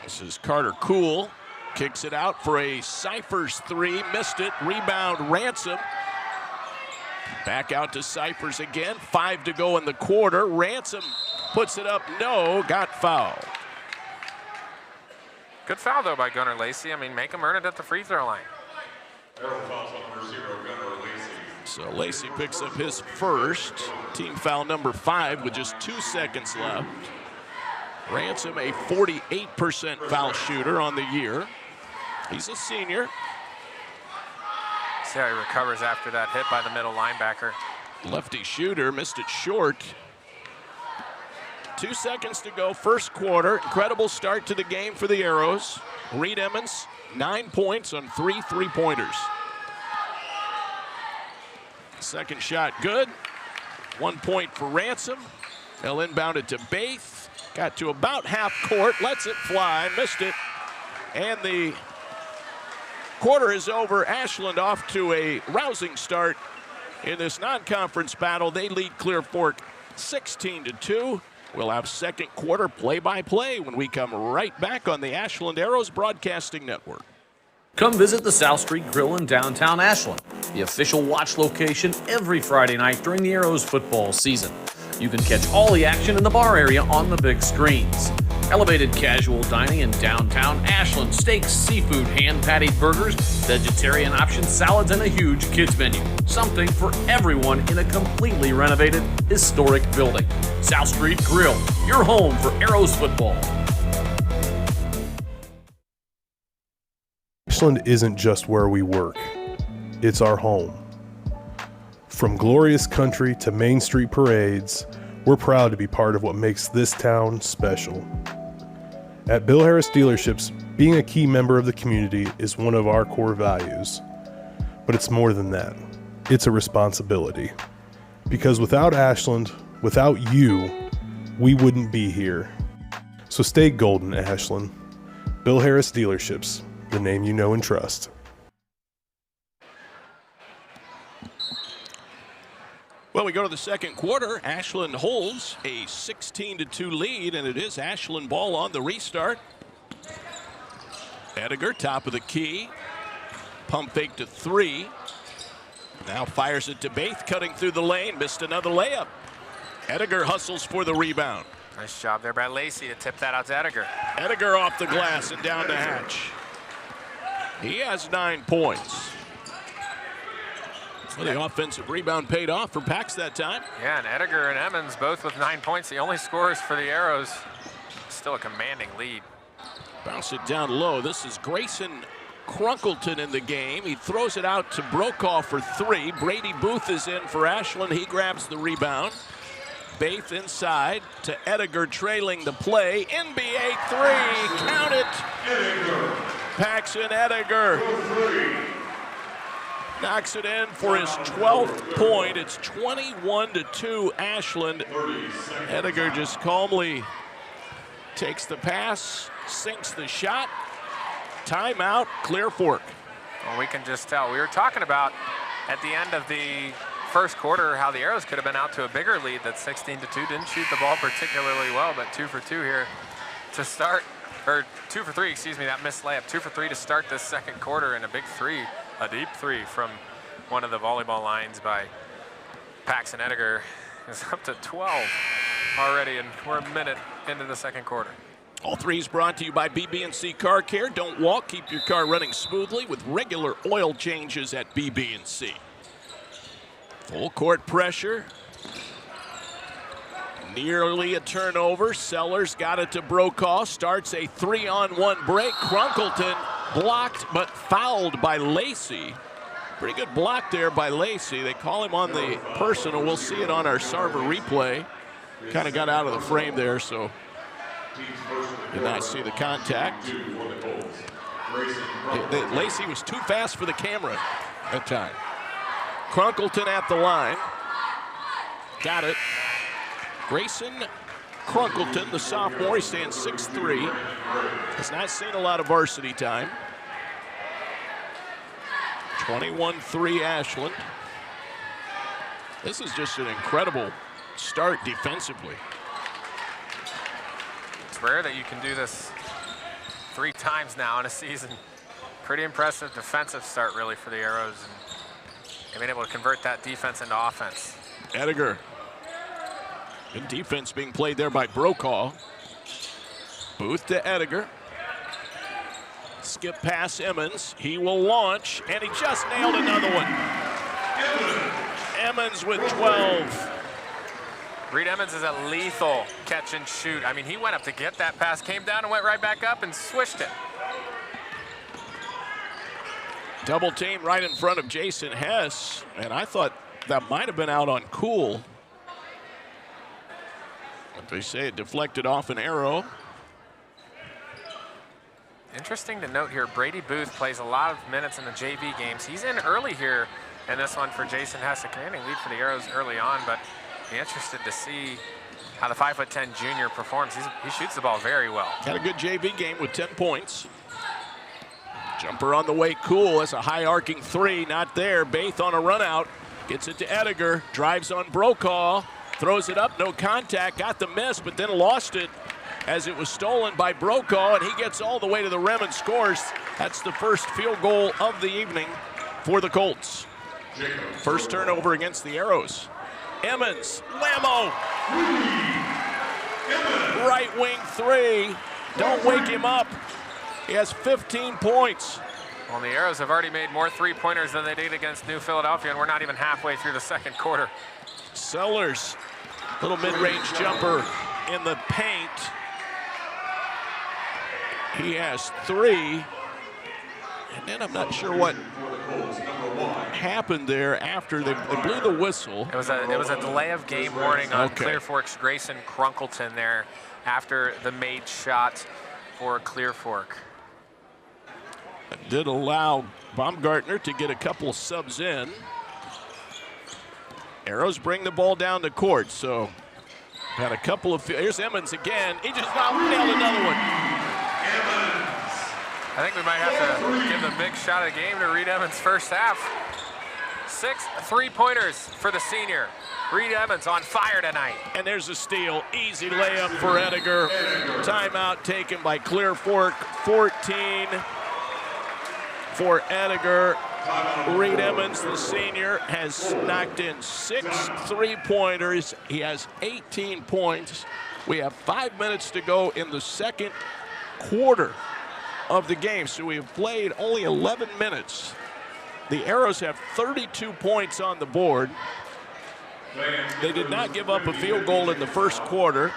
This is Carter Cool. Kicks it out for a Cyphers 3. Missed it. Rebound Ransom. Back out to Cyphers again. 5 to go in the quarter. Ransom puts it up. No. Got fouled. Good foul, though, by Gunnar Lacey. I mean, make him earn it at the free throw line. So Lacey picks up his first. Team foul number 5 with just 2 seconds left. Ransom, a 48% foul shooter on the year. He's a senior. See how he recovers after that hit by the middle linebacker. Lefty shooter, missed it short. 2 seconds to go, first quarter. Incredible start to the game for the Arrows. Reed Emmons, 9 points on 3 three-pointers. Second shot good. 1 point for Ransom. They'll inbound it to Baith. Got to about half court, lets it fly, missed it. And the quarter is over. Ashland off to a rousing start in this non-conference battle. They lead Clear Fork 16-2. We'll have second quarter play-by-play when we come right back on the Ashland Arrows Broadcasting Network. Come visit the South Street Grill in downtown Ashland, the official watch location every Friday night during the Arrows football season. You can catch all the action in the bar area on the big screens. Elevated casual dining in downtown Ashland, steaks, seafood, hand-patted burgers, vegetarian options, salads, and a huge kids menu. Something for everyone in a completely renovated, historic building. South Street Grill, your home for Arrows football. Ashland isn't just where we work, it's our home. From glorious country to Main Street parades, we're proud to be part of what makes this town special. At Bill Harris Dealerships, being a key member of the community is one of our core values. But it's more than that. It's a responsibility. Because without Ashland, without you, we wouldn't be here. So stay golden, Ashland. Bill Harris Dealerships, the name you know and trust. Well, we go to the second quarter. Ashland holds a 16-2 lead, and it is Ashland ball on the restart. Ediger, top of the key. Pump fake to 3. Now fires it to Baith, cutting through the lane. Missed another layup. Ediger hustles for the rebound. Nice job there by Lacey to tip that out to Ediger. Ediger off the glass and down to Hatch. He has 9 points. Well, the offensive rebound paid off for Pax that time. Yeah, and Ediger and Emmons both with 9 points. The only scorers for the Arrows. Still a commanding lead. Bounce it down low. This is Grayson Crunkleton in the game. He throws it out to Brokaw for 3. Brady Booth is in for Ashland. He grabs the rebound. Baith inside. to Ediger trailing the play. NBA three, count it. Paxton Ediger knocks it in for his 12th point. It's 21-2 Ashland. Ediger just calmly takes the pass, sinks the shot. Timeout, Clear Fork. Well, we can just tell. We were talking about at the end of the first quarter how the Arrows could have been out to a bigger lead. That 16-2 didn't shoot the ball particularly well, but 2 for 2 here to start, or 2 for 3, excuse me, that missed layup. 2 for 3 to start this second quarter, and a big three, a deep three from one of the volleyball lines by Paxton Ediger is up to 12 already, and we're a minute into the second quarter. All threes brought to you by BB&C Car Care. Don't walk, keep your car running smoothly with regular oil changes at BB&C. Full court pressure. Nearly a turnover. Sellers got it to Brokaw. Starts a 3-on-1 break. Crunkleton blocked but fouled by Lacey. Pretty good block there by Lacey. They call him on the personal. We'll see it on our Sarver replay. Kind of got out of the frame there, so did not see the contact. Lacey was too fast for the camera at time. Crunkleton at the line. Got it. Grayson Crunkleton, the sophomore, he stands 6'3". Has not seen a lot of varsity time. 21-3 Ashland. This is just an incredible start defensively. It's rare that you can do this 3 times now in a season. Pretty impressive defensive start really for the Arrows, and they've been able to convert that defense into offense. Ediger. Good defense being played there by Brokaw. Booth to Ediger. Skip pass Emmons. He will launch, and he just nailed another one. Emmons with 12. Reed Emmons is a lethal catch and shoot. I mean, he went up to get that pass, came down and went right back up and swished it. Double team right in front of Jason Hess, and I thought that might have been out on Cool. But they say it deflected off an arrow. Interesting to note here, Brady Booth plays a lot of minutes in the JV games. He's in early here in this one for Jason Hess, a commanding lead for the Arrows early on, but be interested to see how the 5'10" junior performs. He shoots the ball very well. Had a good JV game with 10 points. Jumper on the way, Cool. That's a high arcing three, not there. Baith on a run out, gets it to Ediger, drives on Brokaw, throws it up, no contact, got the miss, but then lost it as it was stolen by Brokaw, and he gets all the way to the rim and scores. That's the first field goal of the evening for the Colts. First turnover against the Arrows. Emmons, Lamo, right wing three. Don't wake him up. He has 15 points. Well, the Arrows have already made more three-pointers than they did against New Philadelphia, and we're not even halfway through the second quarter. Sellers, little mid-range jumper in the paint. He has 3. And then I'm not sure what happened there after they blew the whistle. It was a delay of game warning on Clear Fork's Grayson Crunkleton there after the made shot for Clear Fork. It did allow Baumgartner to get a couple subs in. Arrows bring the ball down the court, so had a couple of, here's Emmons again. He just nailed another one. I think we might have to give the big shot of the game to Reed Emmons first half. 6 3-pointers for the senior. Reed Emmons on fire tonight. And there's a steal. Easy layup for Ediger. Timeout taken by Clear Fork. 14 for Ediger. Reed Emmons, the senior, has knocked in 6 3-pointers. He has 18 points. We have 5 minutes to go in the second quarter of the game, so we have played only 11 minutes. The Arrows have 32 points on the board. They did not give up a field goal in the first quarter.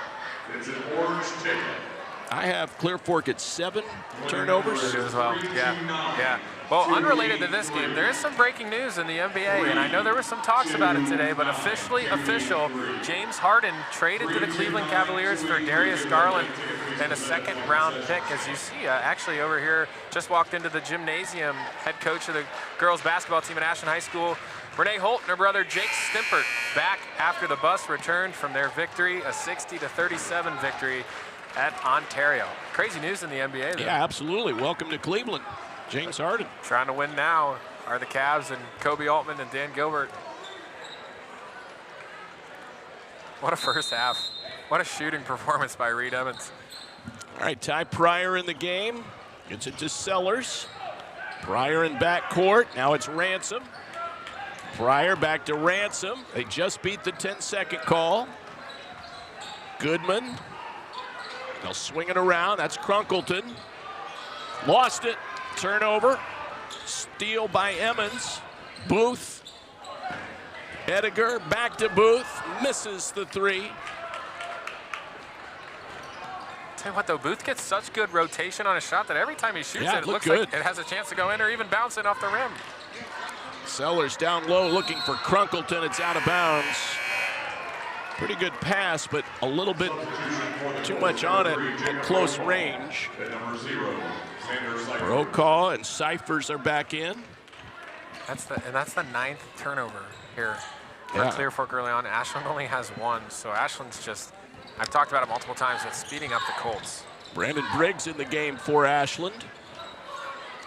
I have Clear Fork at 7 turnovers. I do as well. Yeah. Well, unrelated to this game, there is some breaking news in the NBA, and I know there were some talks about it today, but officially official, James Harden traded to the Cleveland Cavaliers for Darius Garland and a second-round pick. As you see, actually over here, just walked into the gymnasium, head coach of the girls basketball team at Ashland High School, Renee Holt and her brother Jake Stimpert back after the bus returned from their victory, a 60-37 victory at Ontario. Crazy news in the NBA, though. Yeah, absolutely. Welcome to Cleveland, James Harden. Trying to win now are the Cavs and Kobe Altman and Dan Gilbert. What a first half. What a shooting performance by Reed Evans. All right, Ty Pryor in the game. Gets it to Sellers. Pryor in backcourt. Now it's Ransom. Pryor back to Ransom. They just beat the 10-second call. Goodman. They'll swing it around. That's Crunkleton. Lost it. Turnover. Steal by Emmons. Booth. Ediger back to Booth. Misses the 3. Tell you what, though, Booth gets such good rotation on a shot that every time he shoots it looks good. like it has a chance to go in or even bounce in off the rim. Sellers down low looking for Crunkleton. It's out of bounds. Pretty good pass, but a little bit too much on it at close range. Brokaw and Cyphers are back in. That's the 9th turnover here for Clear Fork early on. Ashland only has 1, so Ashland's just, I've talked about it multiple times, it's speeding up the Colts. Brandon Briggs in the game for Ashland.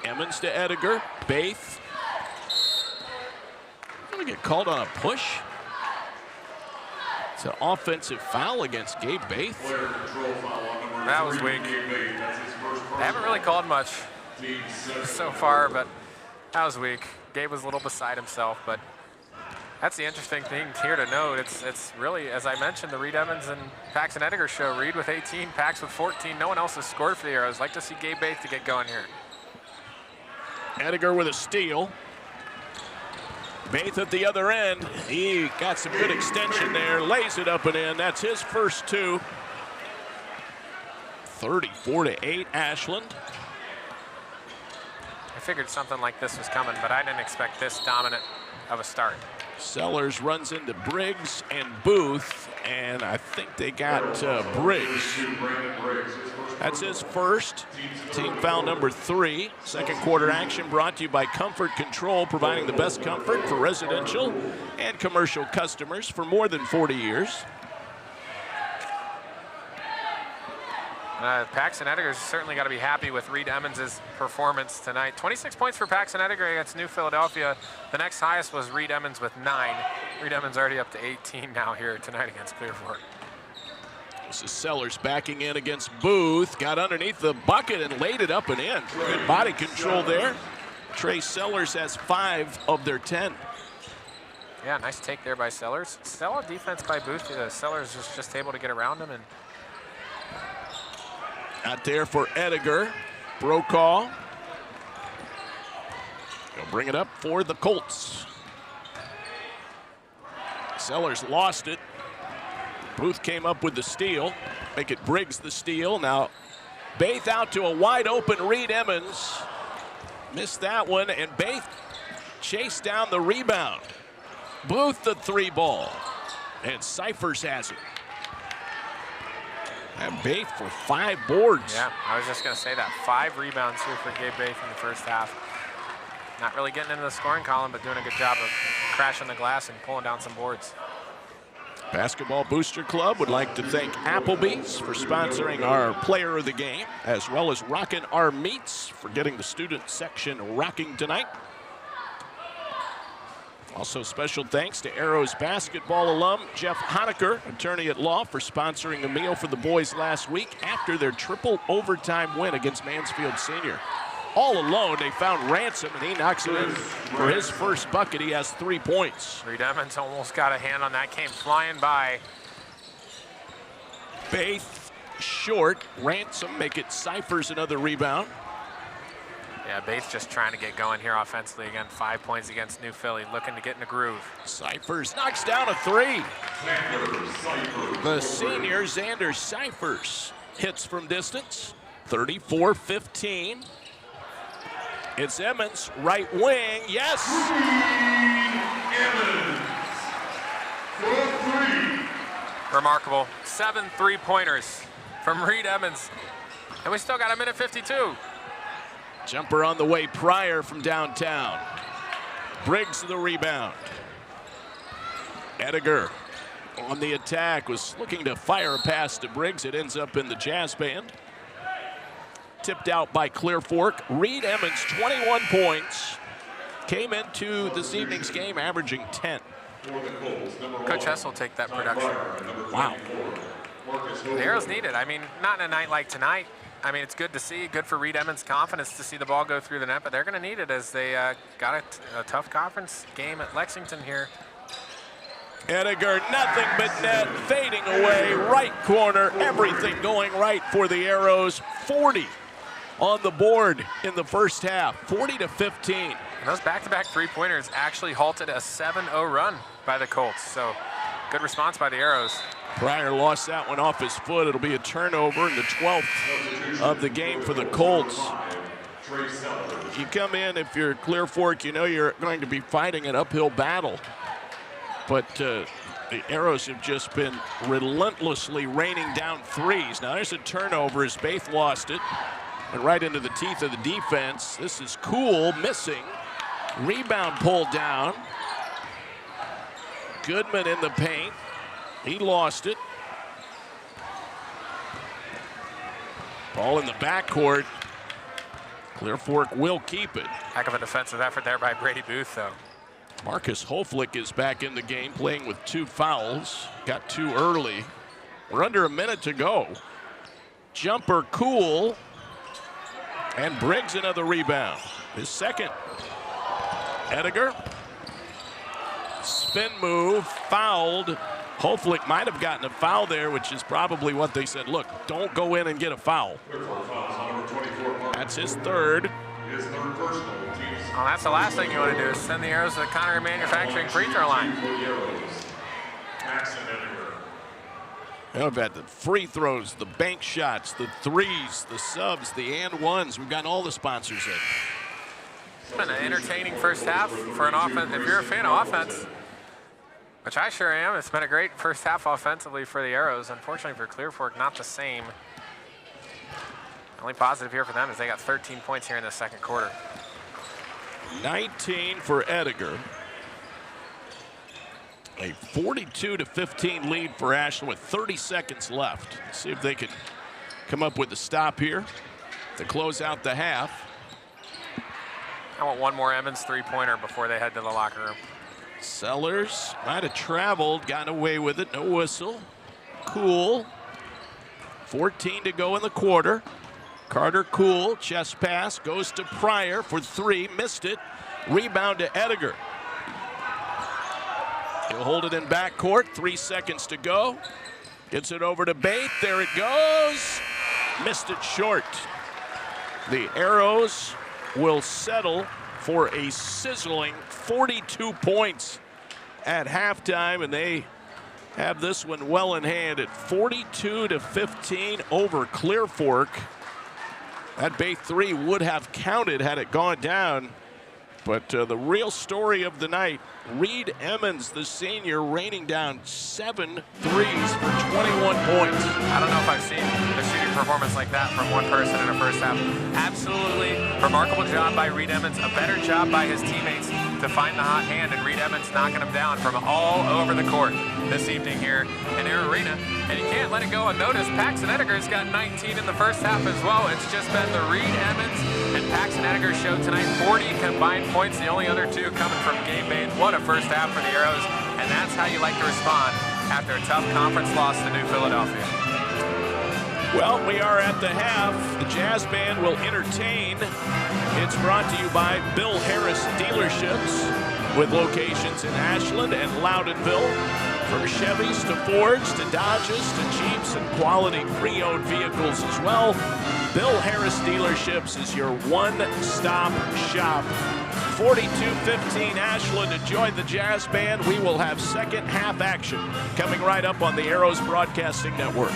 Emmons to Ediger. Baith. Going to get called on a push. It's an offensive foul against Gabe Baith. That was weak. They haven't really called much so far, but that was weak. Gabe was a little beside himself, but that's the interesting thing here to note. It's really, as I mentioned, the Reed Evans and Paxton Ediger show. Reed with 18, Pax with 14. No one else has scored for the Arrows. Like to see Gabe Baith to get going here. Ediger with a steal. Baith at the other end. He got some good extension there. Lays it up and in. That's his first 2. 34-8 Ashland. I figured something like this was coming, but I didn't expect this dominant of a start. Sellers runs into Briggs and Booth, and I think they got Briggs. That's his first. Team foul number 3. Second quarter action brought to you by Comfort Control, providing the best comfort for residential and commercial customers for more than 40 years. Paxton Ediger's certainly got to be happy with Reed Emmons' performance tonight. 26 points for Paxton Ediger against New Philadelphia. The next highest was Reed Emmons with 9. Reed Emmons already up to 18 now here tonight against Clear Fork. This is Sellers backing in against Booth. Got underneath the bucket and laid it up and in. Good body control there. Trey Sellers has 5 of their 10. Yeah, nice take there by Sellers. Stellar defense by Booth. Sellers was just able to get around him. And out there for Ediger. Brokaw. He'll bring it up for the Colts. Sellers lost it. Booth came up with the steal. Make it Briggs the steal. Now Baith out to a wide open Reed Emmons. Missed that one, and Baith chased down the rebound. Booth the 3 ball. And Cyphers has it. And Baith for 5 boards. Yeah, I was just going to say that. 5 rebounds here for Gabe Baith in the first half. Not really getting into the scoring column, but doing a good job of crashing the glass and pulling down some boards. Basketball Booster Club would like to thank Applebee's for sponsoring our player of the game, as well as Rockin' Our Meats for getting the student section rocking tonight. Also special thanks to Arrows basketball alum Jeff Honecker, attorney at law, for sponsoring a meal for the boys last week after their triple overtime win against Mansfield Senior. All alone, they found Ransom, and he knocks it in for his first bucket. He has 3 points. Reed Emmons almost got a hand on that, came flying by. Baith short. Ransom make it Cyphers another rebound. Yeah, Baith just trying to get going here offensively again. 5 points against New Philly, looking to get in the groove. Cyphers knocks down a 3. The senior, Xander Cyphers. hits from distance, 34-15. It's Emmons, right wing, yes! Remarkable. 7 3-pointers from Reed Emmons. And we still got a minute 52. Jumper on the way Pryor from downtown. Briggs the rebound. Ediger on the attack was looking to fire a pass to Briggs. It ends up in the Jazz band. Tipped out by Clear Fork. Reed Emmons, 21 points. Came into this evening's game averaging 10. Coach Hess will take that production. Wow. The Arrows need it. I mean, not in a night like tonight. I mean, it's good to see, good for Reed Emmons' confidence to see the ball go through the net, but they're going to need it as they got a tough conference game at Lexington here. Ediger, nothing but net, fading away, right corner, everything going right for the Arrows. 40 on the board in the first half, 40-15. And those back-to-back three-pointers actually halted a 7-0 run by the Colts, so good response by the Arrows. Pryor lost that one off his foot. It'll be a turnover in the 12th of the game for the Colts. You come in, if you're Clear Fork, you know you're going to be fighting an uphill battle. But the Arrows have just been relentlessly raining down threes. Now there's a turnover as Baith lost it. And right into the teeth of the defense. This is Cool missing. Rebound pulled down. Goodman in the paint. He lost it. Ball in the backcourt. Clear Fork will keep it. Heck of a defensive effort there by Brady Booth, though. Marcus Hoflick is back in the game, playing with 2 fouls. Got 2 early. We're under a minute to go. Jumper Cool. And Briggs another rebound. His second. Ediger. Spin move, fouled. Hoflick might have gotten a foul there, which is probably what they said. Look, don't go in and get a foul. That's his third. Well, that's the last thing you want to do is send the Arrows to the Connery Manufacturing free throw line. We've had the free throws, the bank shots, the threes, the subs, the and ones. We've got all the sponsors in. It's been an entertaining first half for an offense. If you're a fan of offense, which I sure am, it's been a great first half offensively for the Arrows. Unfortunately for Clear Fork, not the same. Only positive here for them is they got 13 points here in the second quarter. 19 for Ediger. A 42-15 lead for Ashland with 30 seconds left. Let's see if they can come up with a stop here to close out the half. I want one more Emmons three-pointer before they head to the locker room. Sellers might have traveled, gotten away with it, no whistle. Cool. 14 to go in the quarter. Carter Cool, chest pass, goes to Pryor for 3, missed it. Rebound to Ediger. He'll hold it in backcourt, 3 seconds to go. Gets it over to Baith, there it goes. Missed it short. The Arrows will settle for a sizzling 42 points at halftime, and they have this one well in hand at 42-15 over Clear Fork. That Baith 3 would have counted had it gone down. But the real story of the night, Reed Emmons, the senior, raining down 7 threes for 21 points. I don't know if I've seen a shooting performance like that from one person in a first half. Absolutely remarkable job by Reed Emmons, a better job by his teammates to find the hot hand, and Reed Emmons knocking him down from all over the court this evening here in Air Arena. And you can't let it go unnoticed. Paxton Ediger's got 19 in the first half as well. It's just been the Reed Emmons and Paxton Ediger show tonight. 40 combined points, the only other 2 coming from Gabe Bain. What a first half for the Arrows, and that's how you like to respond after a tough conference loss to New Philadelphia. Well, we are at the half. The Jazz Band will entertain. It's brought to you by Bill Harris Dealerships with locations in Ashland and Loudonville. From Chevys to Fords to Dodges to Jeeps and quality pre-owned vehicles as well. Bill Harris Dealerships is your one-stop shop. 42-15 Ashland to join the Jazz Band. We will have second half action coming right up on the Arrows Broadcasting Network.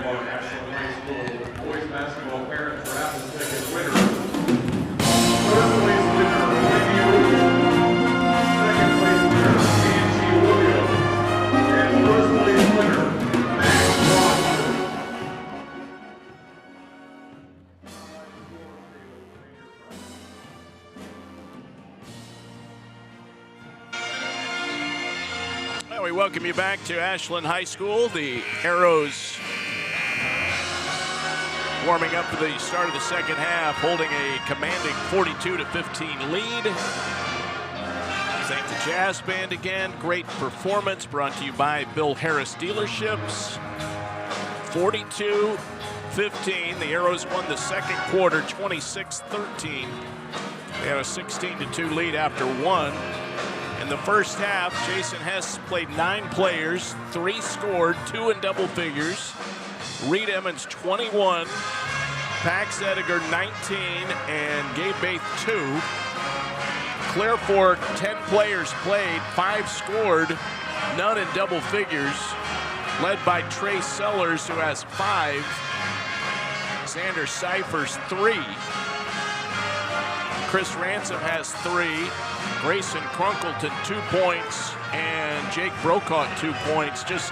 on Ashland High School boys basketball parent for Apple's winner. Third place winner, Wendy Rubin. Second place winner, Angie Williams. And first place winner, Max Watson. Well, we welcome you back to Ashland High School. The Arrows warming up for the start of the second half, holding a commanding 42-15 lead. Thank the Jazz Band again. Great performance brought to you by Bill Harris Dealerships. 42-15. The Arrows won the second quarter 26-13. They had a 16-2 lead after one. In the first half, Jason Hess played 9 players, 3 scored, 2 in double figures. Reed Emmons 21, Pax Ediger 19, and Gabe Baith 2. Clear Fork, 10 players played, 5 scored, none in double figures, led by Trey Sellers, who has 5. Xander Cyphers 3. Chris Ransom has 3. Grayson Crunkleton 2 points, and Jake Brokaw 2 points. Just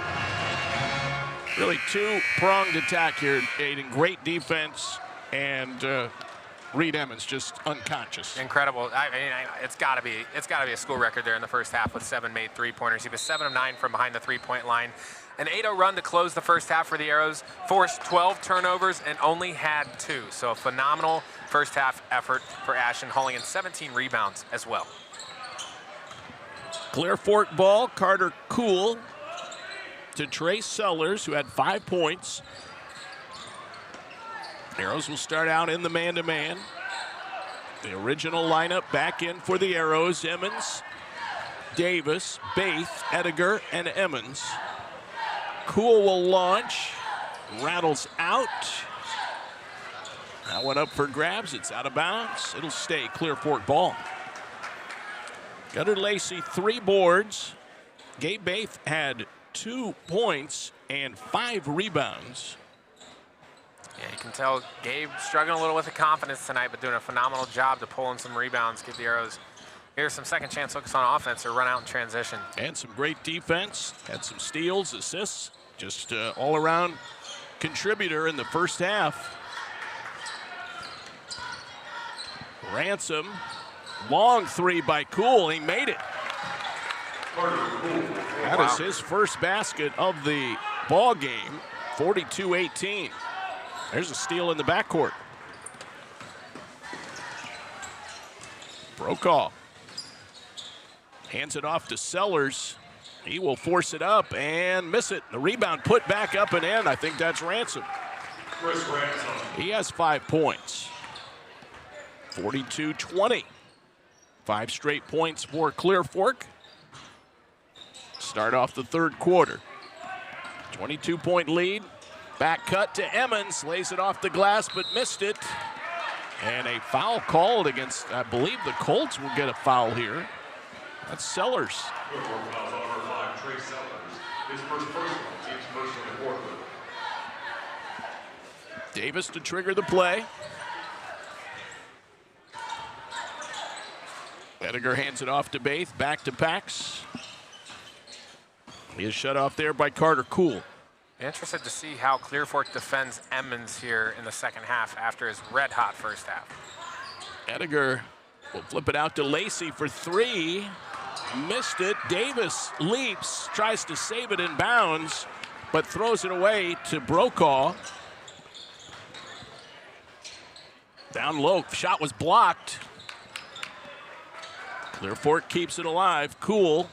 really two-pronged attack here, aiding great defense, and Reed Emmons just unconscious. Incredible. I mean, it's got to be a school record there in the first half with 7 made three-pointers. He was 7 of 9 from behind the three-point line. An 8-0 run to close the first half for the Arrows, forced 12 turnovers and only had 2. So a phenomenal first half effort for Ashland, hauling in 17 rebounds as well. Clear Fork ball, Carter Kuhl to Trey Sellers, who had 5 points. Arrows will start out in the man-to-man. The original lineup back in for the Arrows: Emmons, Davis, Baith, Ediger, and Emmons. Kuhl will launch, rattles out. That one up for grabs, it's out of bounds. It'll stay Clear Fork ball. Gunnar Lacey 3 boards. Gabe Baith had 2 points and 5 rebounds. Yeah, you can tell Gabe struggling a little with the confidence tonight, but doing a phenomenal job to pull in some rebounds, give the Arrows here some second chance looks on offense or run out in transition. And some great defense, had some steals, assists, just all around contributor in the first half. Ransom, long 3 by Kuhl, he made it. That is his first basket of the ball game, 42-18. There's a steal in the backcourt. Brokaw hands it off to Sellers. He will force it up and miss it. The rebound put back up and in. I think that's Ransom. Chris Ransom. He has 5 points. 42-20. 5 straight points for Clear Fork. Start off the third quarter. 22-point lead. Back cut to Emmons. Lays it off the glass but missed it. And a foul called against, I believe the Colts will get a foul here. That's Sellers. Number 5, Trey Sellers. His first personal, team's first in the quarter. Davis to trigger the play. Ediger hands it off to Baith, back to Pax. He is shut off there by Carter Kuhl. Interested to see how Clear Fork defends Emmons here in the second half after his red-hot first half. Ediger will flip it out to Lacey for 3. Missed it. Davis leaps, tries to save it in bounds, but throws it away to Brokaw. Down low, shot was blocked. Clear Fork keeps it alive. Kuhl.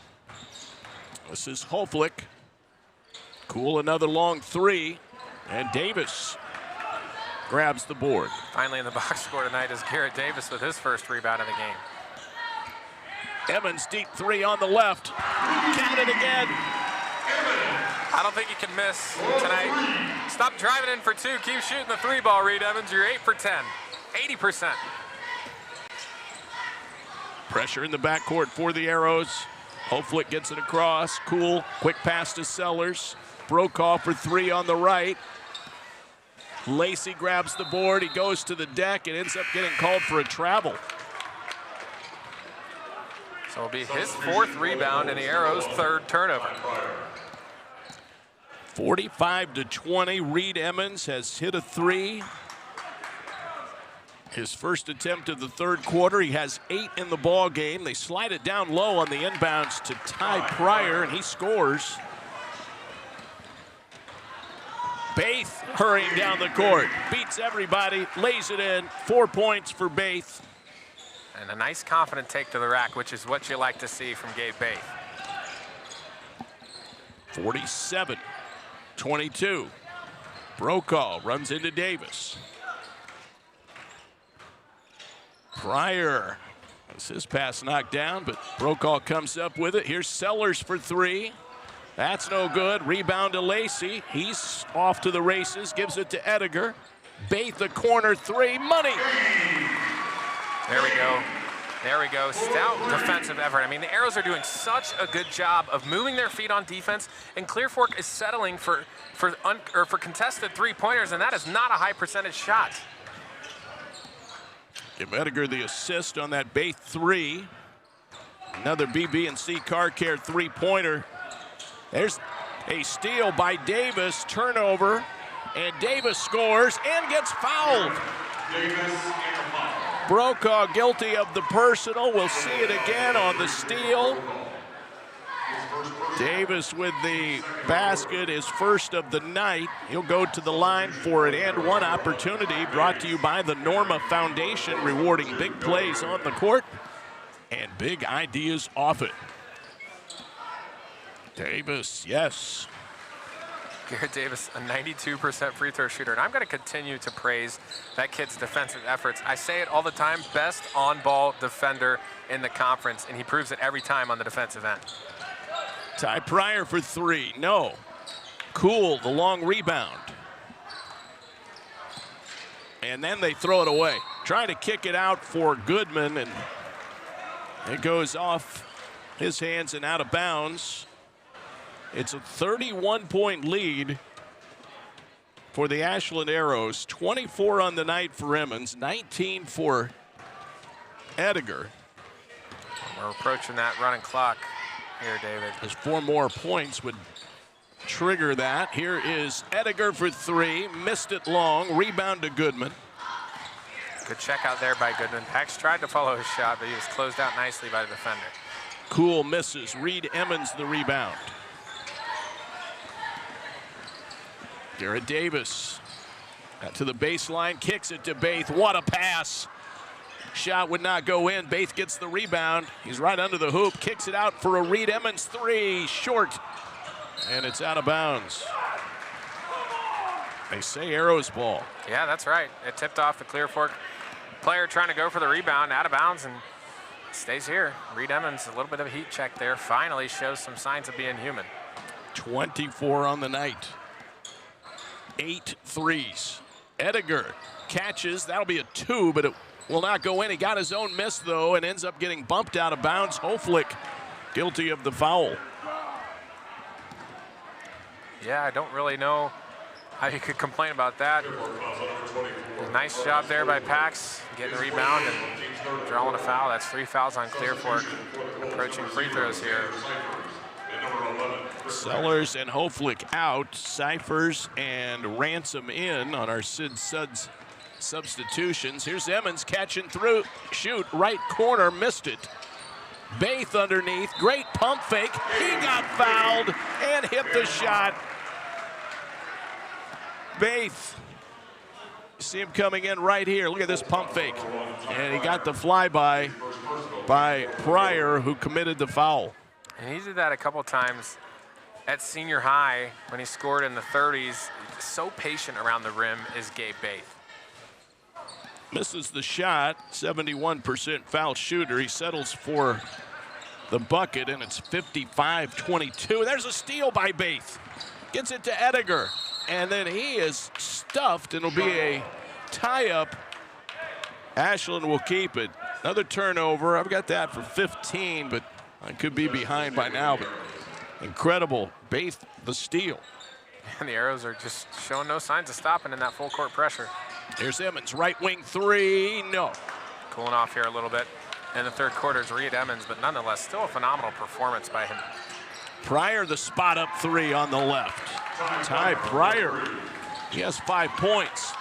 This is Hoflick. Kuhl another long 3, and Davis grabs the board. Finally in the box score tonight is Garrett Davis with his first rebound of the game. Emmons deep 3 on the left. Count it again. I don't think you can miss tonight. Stop driving in for 2. Keep shooting the 3 ball, Reed Emmons. You're 8 for 10. 80%. Pressure in the backcourt for the Arrows. Hoflick gets it across. Kuhl, quick pass to Sellers. Brokaw for 3 on the right. Lacey grabs the board. He goes to the deck and ends up getting called for a travel. So it'll be his 4th rebound and the Arrows' 3rd turnover. 45-20. Reed Emmons has hit a 3. His first attempt of the 3rd quarter. He has 8 in the ball game. They slide it down low on the inbounds to Ty Pryor, and he scores. Baith hurrying down the court, beats everybody, lays it in. 4 points for Baith. And a nice confident take to the rack, which is what you like to see from Gabe Baith. 47-22. Brokaw runs into Davis. Pryor has his pass knocked down, but Brokaw comes up with it. Here's Sellers for 3. That's no good. Rebound to Lacey. He's off to the races, gives it to Ediger. Baith the corner 3, money. There we go. There we go. Stout defensive effort. I mean, the Arrows are doing such a good job of moving their feet on defense, and Clear Fork is settling for contested 3-pointers, and that is not a high percentage shot. Give Ediger the assist on that Baith 3. Another BB&C Car Care 3-pointer. There's a steal by Davis, turnover, and Davis scores and gets fouled. Brokaw guilty of the personal. We'll see it again on the steal. Davis with the basket, his first of the night. He'll go to the line for an and one opportunity, brought to you by the Norma Foundation, rewarding big plays on the court and big ideas off it. Davis, yes. Garrett Davis, a 92% free throw shooter, and I'm going to continue to praise that kid's defensive efforts. I say it all the time, best on-ball defender in the conference, and he proves it every time on the defensive end. Ty Pryor for 3, no. Cool, the long rebound. And then they throw it away. Trying to kick it out for Goodman, and it goes off his hands and out of bounds. It's a 31-point lead for the Ashland Arrows. 24 on the night for Emmons, 19 for Ediger. We're approaching that running clock here, David. As 4 more points would trigger that. Here is Ediger for 3, missed it long, rebound to Goodman. Good check out there by Goodman. Pax tried to follow his shot, but he was closed out nicely by the defender. Cool misses, Reed Emmons the rebound. Garrett Davis got to the baseline, kicks it to Baith. What a pass. Shot would not go in. Baith gets the rebound. He's right under the hoop, kicks it out for a Reed Emmons 3, short, and it's out of bounds. They say Arrows ball. Yeah, that's right. It tipped off the Clear Fork player trying to go for the rebound, out of bounds, and stays here. Reed Emmons, a little bit of a heat check there, finally shows some signs of being human. 24 on the night. 8 threes. Ediger catches. That'll be a 2, but it will not go in. He got his own miss, though, and ends up getting bumped out of bounds. Hoflick guilty of the foul. Yeah, I don't really know how you could complain about that. Nice job there by Pax, getting the rebound and drawing a foul. That's 3 fouls on Clear Fork. Approaching free throws here. Sellers and Hoflick out. Cyphers and Ransom in on our Sid Suds substitutions. Here's Emmons catching through. Shoot, right corner, missed it. Baith underneath, great pump fake. He got fouled and hit the shot. Baith, you see him coming in right here. Look at this pump fake. And he got the flyby by Pryor, who committed the foul. And he did that a couple times at senior high when he scored in the 30s. So patient around the rim is Gabe Baith. Misses the shot, 71% foul shooter. He settles for the bucket, and it's 55-22. There's a steal by Baith. Gets it to Ediger, and then he is stuffed, and it'll be a tie-up. Ashland will keep it. Another turnover. I've got that for 15, but I could be behind by now. But incredible. Baith the steal. And the Arrows are just showing no signs of stopping in that full court pressure. Here's Emmons, right wing three, no. Cooling off here a little bit in the third quarter is Reed Emmons, but nonetheless, still a phenomenal performance by him. Pryor, the spot up three on the left. Ty Pryor, he has 5 points.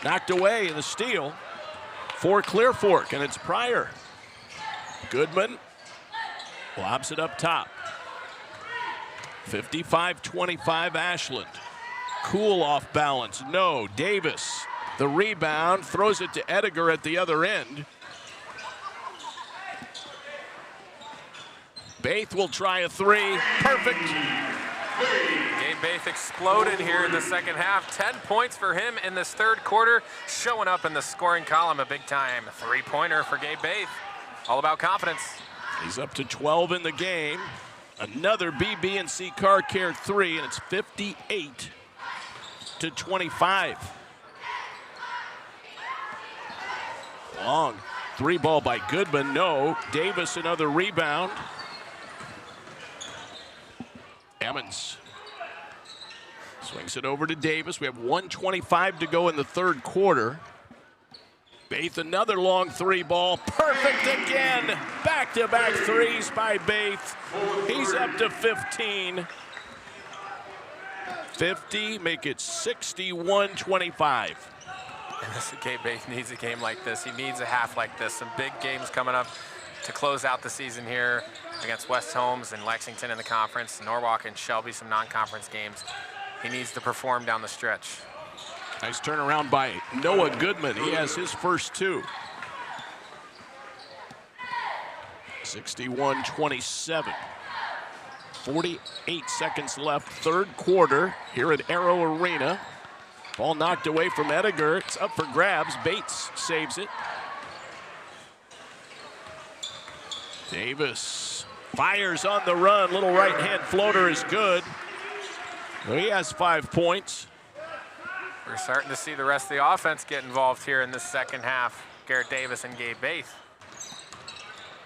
Knocked away in the steal for Clear Fork, and it's Pryor. Goodman lobs it up top. 55-25 Ashland. Cool off balance, no. Davis, the rebound, throws it to Ediger at the other end. Baith will try a three, perfect. Gabe Baith exploded here in the second half. 10 points for him in this third quarter, showing up in the scoring column a big time. Three-pointer for Gabe Baith. All about confidence. He's up to 12 in the game. Another BB&C Car Care three, and it's 58-25. Long three ball by Goodman, no. Davis, another rebound. Emmons swings it over to Davis. We have 1:25 to go in the third quarter. Baith, another long three ball. Perfect again. Back-to-back threes by Baith. He's up to 15. 50, make it 61-25. And this Gabe Baith needs a game like this. He needs a half like this. Some big games coming up to close out the season here against West Holmes and Lexington in the conference, Norwalk and Shelby, some non-conference games. He needs to perform down the stretch. Nice turnaround by Noah Goodman. He has his first two. 61-27. 48 seconds left, third quarter here at Arrow Arena. Ball knocked away from Ediger. It's up for grabs. Bates saves it. Davis fires on the run. Little right-hand floater is good. Well, he has 5 points. We're starting to see the rest of the offense get involved here in this second half. Garrett Davis and Gabe Baith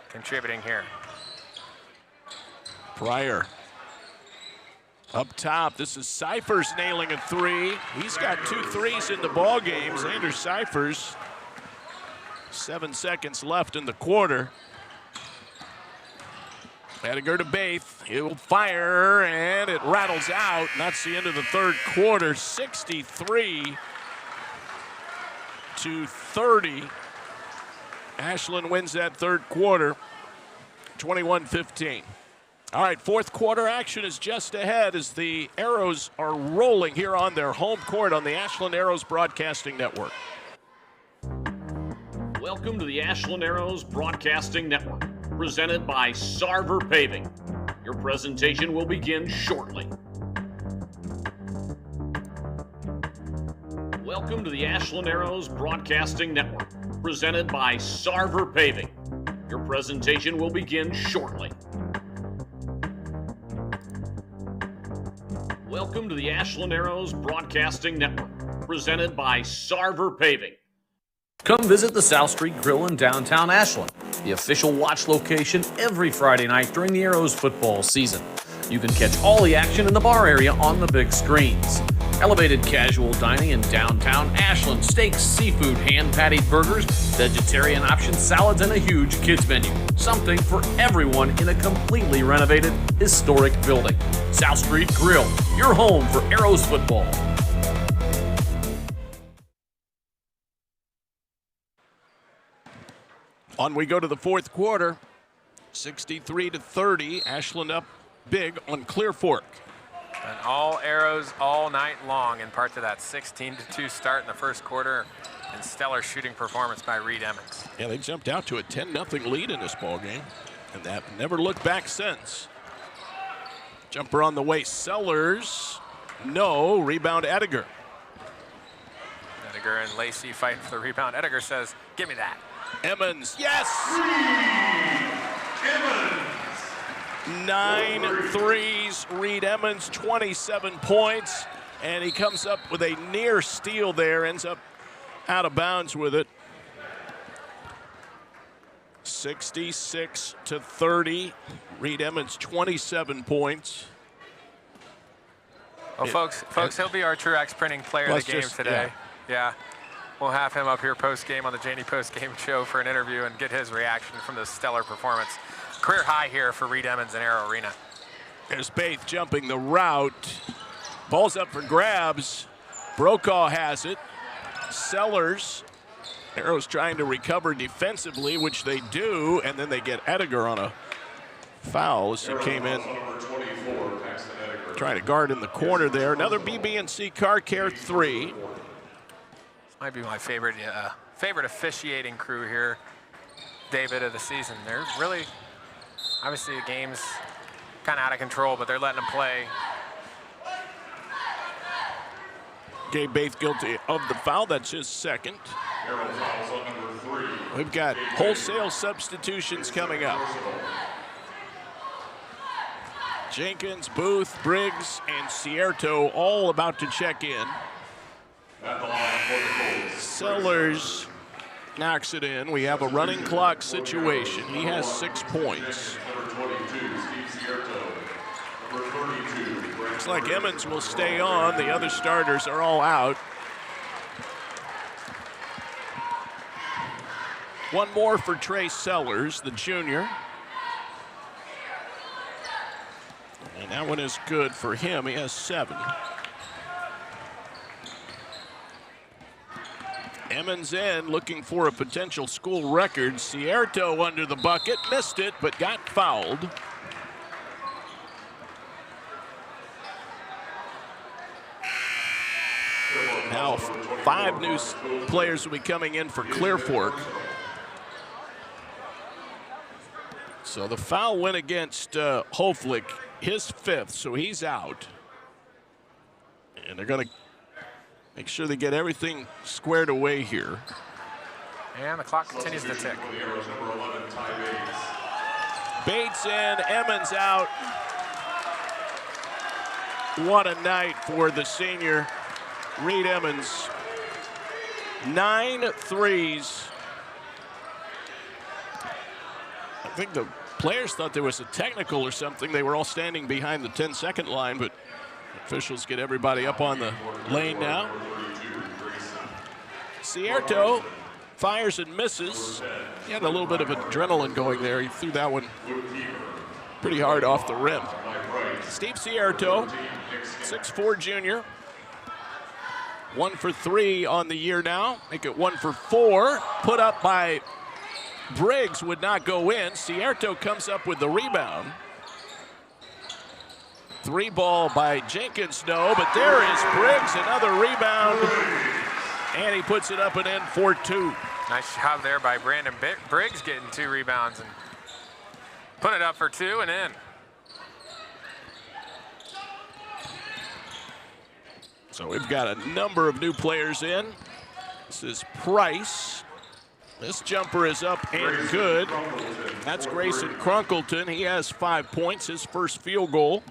contributing here. Pryor up top. This is Cyphers nailing a three. He's got 2 threes in the ball game. Xander Cyphers. 7 seconds left in the quarter. Ediger to Baith. He'll fire, and it rattles out. And that's the end of the third quarter. 63-30. Ashland wins that third quarter. 21-15. All right, fourth quarter action is just ahead as the Arrows are rolling here on their home court on the Ashland Arrows Broadcasting Network. Welcome to the Ashland Arrows Broadcasting Network, presented by Sarver Paving. Your presentation will begin shortly. Welcome to the Ashland Arrows Broadcasting Network, presented by Sarver Paving. Your presentation will begin shortly. Welcome to the Ashland Arrows Broadcasting Network, presented by Sarver Paving. Come visit the South Street Grill in downtown Ashland, the official watch location every Friday night during the Arrows football season. You can catch all the action in the bar area on the big screens. Elevated casual dining in downtown Ashland, steaks, seafood, hand-patted burgers, vegetarian options, salads, and a huge kids menu. Something for everyone in a completely renovated, historic building. South Street Grill, your home for Arrows football. On we go to the fourth quarter. 63-30. Ashland up big on Clear Fork. And all Arrows all night long, in part to that 16-2 start in the first quarter and stellar shooting performance by Reed Emmons. Yeah, they jumped out to a 10-0 lead in this ball game, and that never looked back since. Jumper on the way, Sellers. No, rebound Ediger. Ediger and Lacey fighting for the rebound. Ediger says, give me that. Emmons, yes! 9 threes, Reed Emmons, 27 points, and he comes up with a near steal there, ends up out of bounds with it. 66-30, Reed Emmons, 27 points. Well, folks, he'll be our Truax Printing Player of the Game today. Yeah. We'll have him up here post-game on the Janie post-game show for an interview and get his reaction from this stellar performance. Career high here for Reed Emmons and Arrow Arena. There's Baith jumping the route. Ball's up for grabs. Brokaw has it. Sellers. Arrow's trying to recover defensively, which they do, and then they get Ediger on a foul as he came in trying to guard in the corner there. Another BB&C Car Care 3. This might be my favorite officiating crew here, David, of the season. They're really, obviously the game's kind of out of control, but they're letting them play. Gabe Baith guilty of the foul. That's his second. We've got wholesale substitutions coming up. Jenkins, Booth, Briggs, and Cierto all about to check in. Sellers knocks it in. We have a running clock situation. He has 6 points. Looks like Emmons will stay on. The other starters are all out. One more for Trey Sellers, the junior. And that one is good for him. He has 7. Emmons in, looking for a potential school record. Cierto under the bucket, missed it, but got fouled. Now 5 new players will be coming in for Clear Fork. So the foul went against Hoflick, his 5th, so he's out. And they're going to make sure they get everything squared away here. And the clock continues to tick. Bates in, Emmons out. What a night for the senior, Reed Emmons. 9 threes. I think the players thought there was a technical or something. They were all standing behind the 10-second line, but officials get everybody up on the lane now. Cierto fires and misses. He had a little bit of adrenaline going there. He threw that one pretty hard off the rim. Steve Cierto, 6'4" junior. 1 for 3 on the year now. Make it 1 for 4. Put up by Briggs, would not go in. Cierto comes up with the rebound. 3 ball by Jenkins, no, but there is Briggs, another rebound. And he puts it up and in for 2. Nice job there by Brandon Briggs, getting 2 rebounds and putting it up for 2 and in. So we've got a number of new players in. This is Price. This jumper is up and good. That's Grayson Crunkleton. He has 5 points, his first field goal.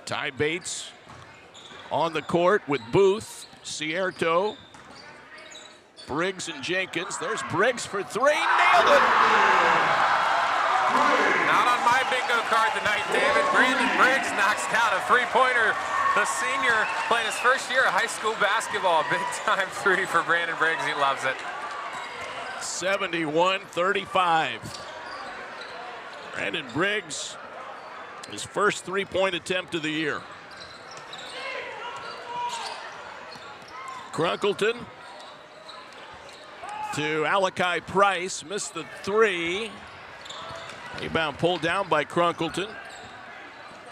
Ty Bates on the court with Booth, Cierto, Briggs, and Jenkins. There's Briggs for 3, nailed it! Not on my bingo card tonight, David. Brandon Briggs knocks down a 3-pointer. The senior playing his first year of high school basketball. Big time 3 for Brandon Briggs, he loves it. 71-35. Brandon Briggs, his first 3-point attempt of the year. Crunkleton to Alakai Price, missed the 3. Rebound pulled down by Crunkleton.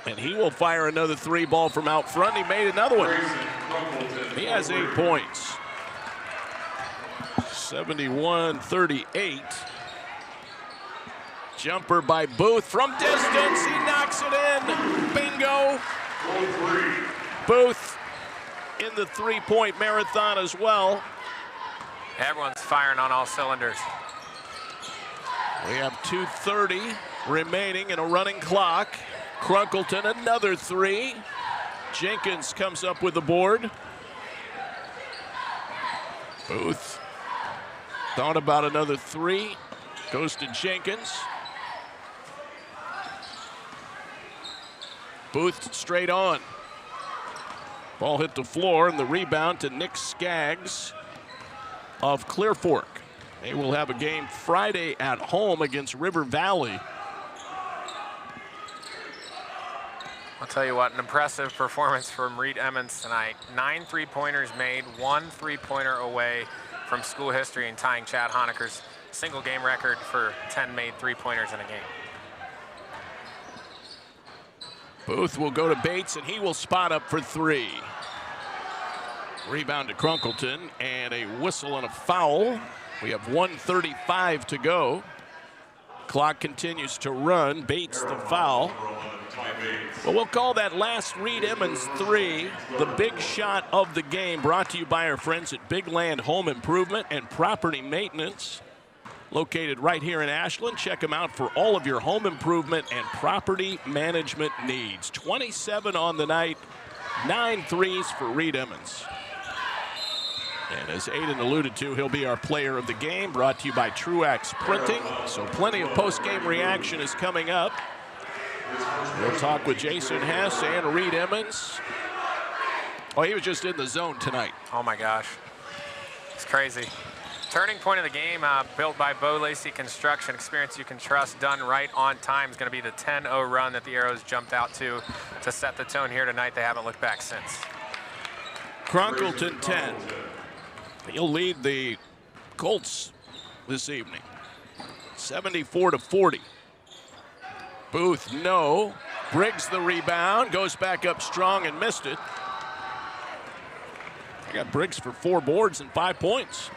And he will fire another 3 ball from out front. He made another one. He has 8 points. 71-38. Jumper by Booth from distance. He knocks it in. Bingo. Booth in the 3-point marathon as well. Everyone's firing on all cylinders. We have 2:30 remaining in a running clock. Crunkleton, another 3. Jenkins comes up with the board. Booth thought about another 3. Goes to Jenkins. Booth straight on. Ball hit the floor, and the rebound to Nick Skaggs of Clear Fork. They will have a game Friday at home against River Valley. I'll tell you what, an impressive performance from Reed Emmons tonight. 9 3-pointers made, 1 3-pointer away from school history and tying Chad Honecker's single game record for 10 made 3-pointers in a game. Booth will go to Bates, and he will spot up for 3. Rebound to Crunkleton, and a whistle and a foul. We have 1:35 to go. Clock continues to run. Bates the foul. Well, we'll call that last Reed Emmons 3 the big shot of the game, brought to you by our friends at Big Land Home Improvement and Property Maintenance, located right here in Ashland. Check them out for all of your home improvement and property management needs. 27 on the night, 9 threes for Reed Emmons. And as Aiden alluded to, he'll be our player of the game, brought to you by Truax Printing. So plenty of post-game reaction is coming up. We'll talk with Jason Hess and Reed Emmons. Oh, he was just in the zone tonight. Oh my gosh, it's crazy. Turning point of the game, built by Bo Lacey Construction. Experience you can trust, done right on time, is going to be the 10-0 run that the Arrows jumped out to set the tone here tonight. They haven't looked back since. Crunkleton 10. He'll lead the Colts this evening, 74-40. Booth, no. Briggs the rebound, goes back up strong and missed it. I got Briggs for 4 boards and 5 points.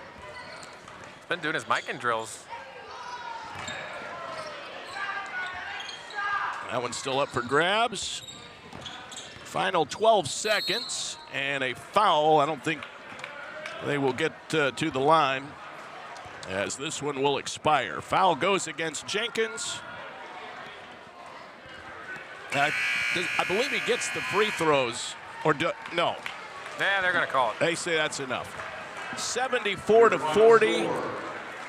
He's been doing his mic drills. That one's still up for grabs. Final 12 seconds and a foul. I don't think they will get to the line, as this one will expire. Foul goes against Jenkins. I believe he gets the free throws, or no. Yeah, they're going to call it. They say that's enough. 74-40.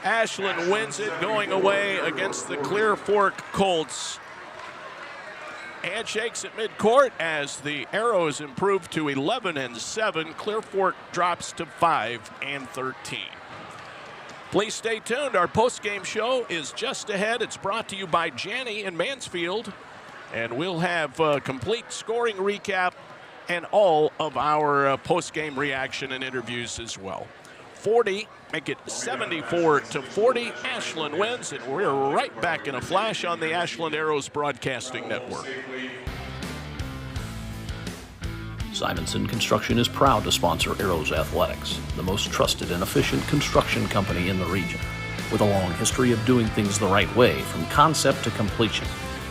Ashland wins it, going away against the Clear Fork Colts. Handshakes at midcourt as the Arrows improve to 11-7. Clear Fork drops to 5-13. Please stay tuned. Our post-game show is just ahead. It's brought to you by Janney in Mansfield. And we'll have a complete scoring recap and all of our post-game reaction and interviews as well. 40, make it 74-40. Ashland wins, and we're right back in a flash on the Ashland Arrows Broadcasting Network. Simonson Construction is proud to sponsor Arrows Athletics, the most trusted and efficient construction company in the region. With a long history of doing things the right way from concept to completion,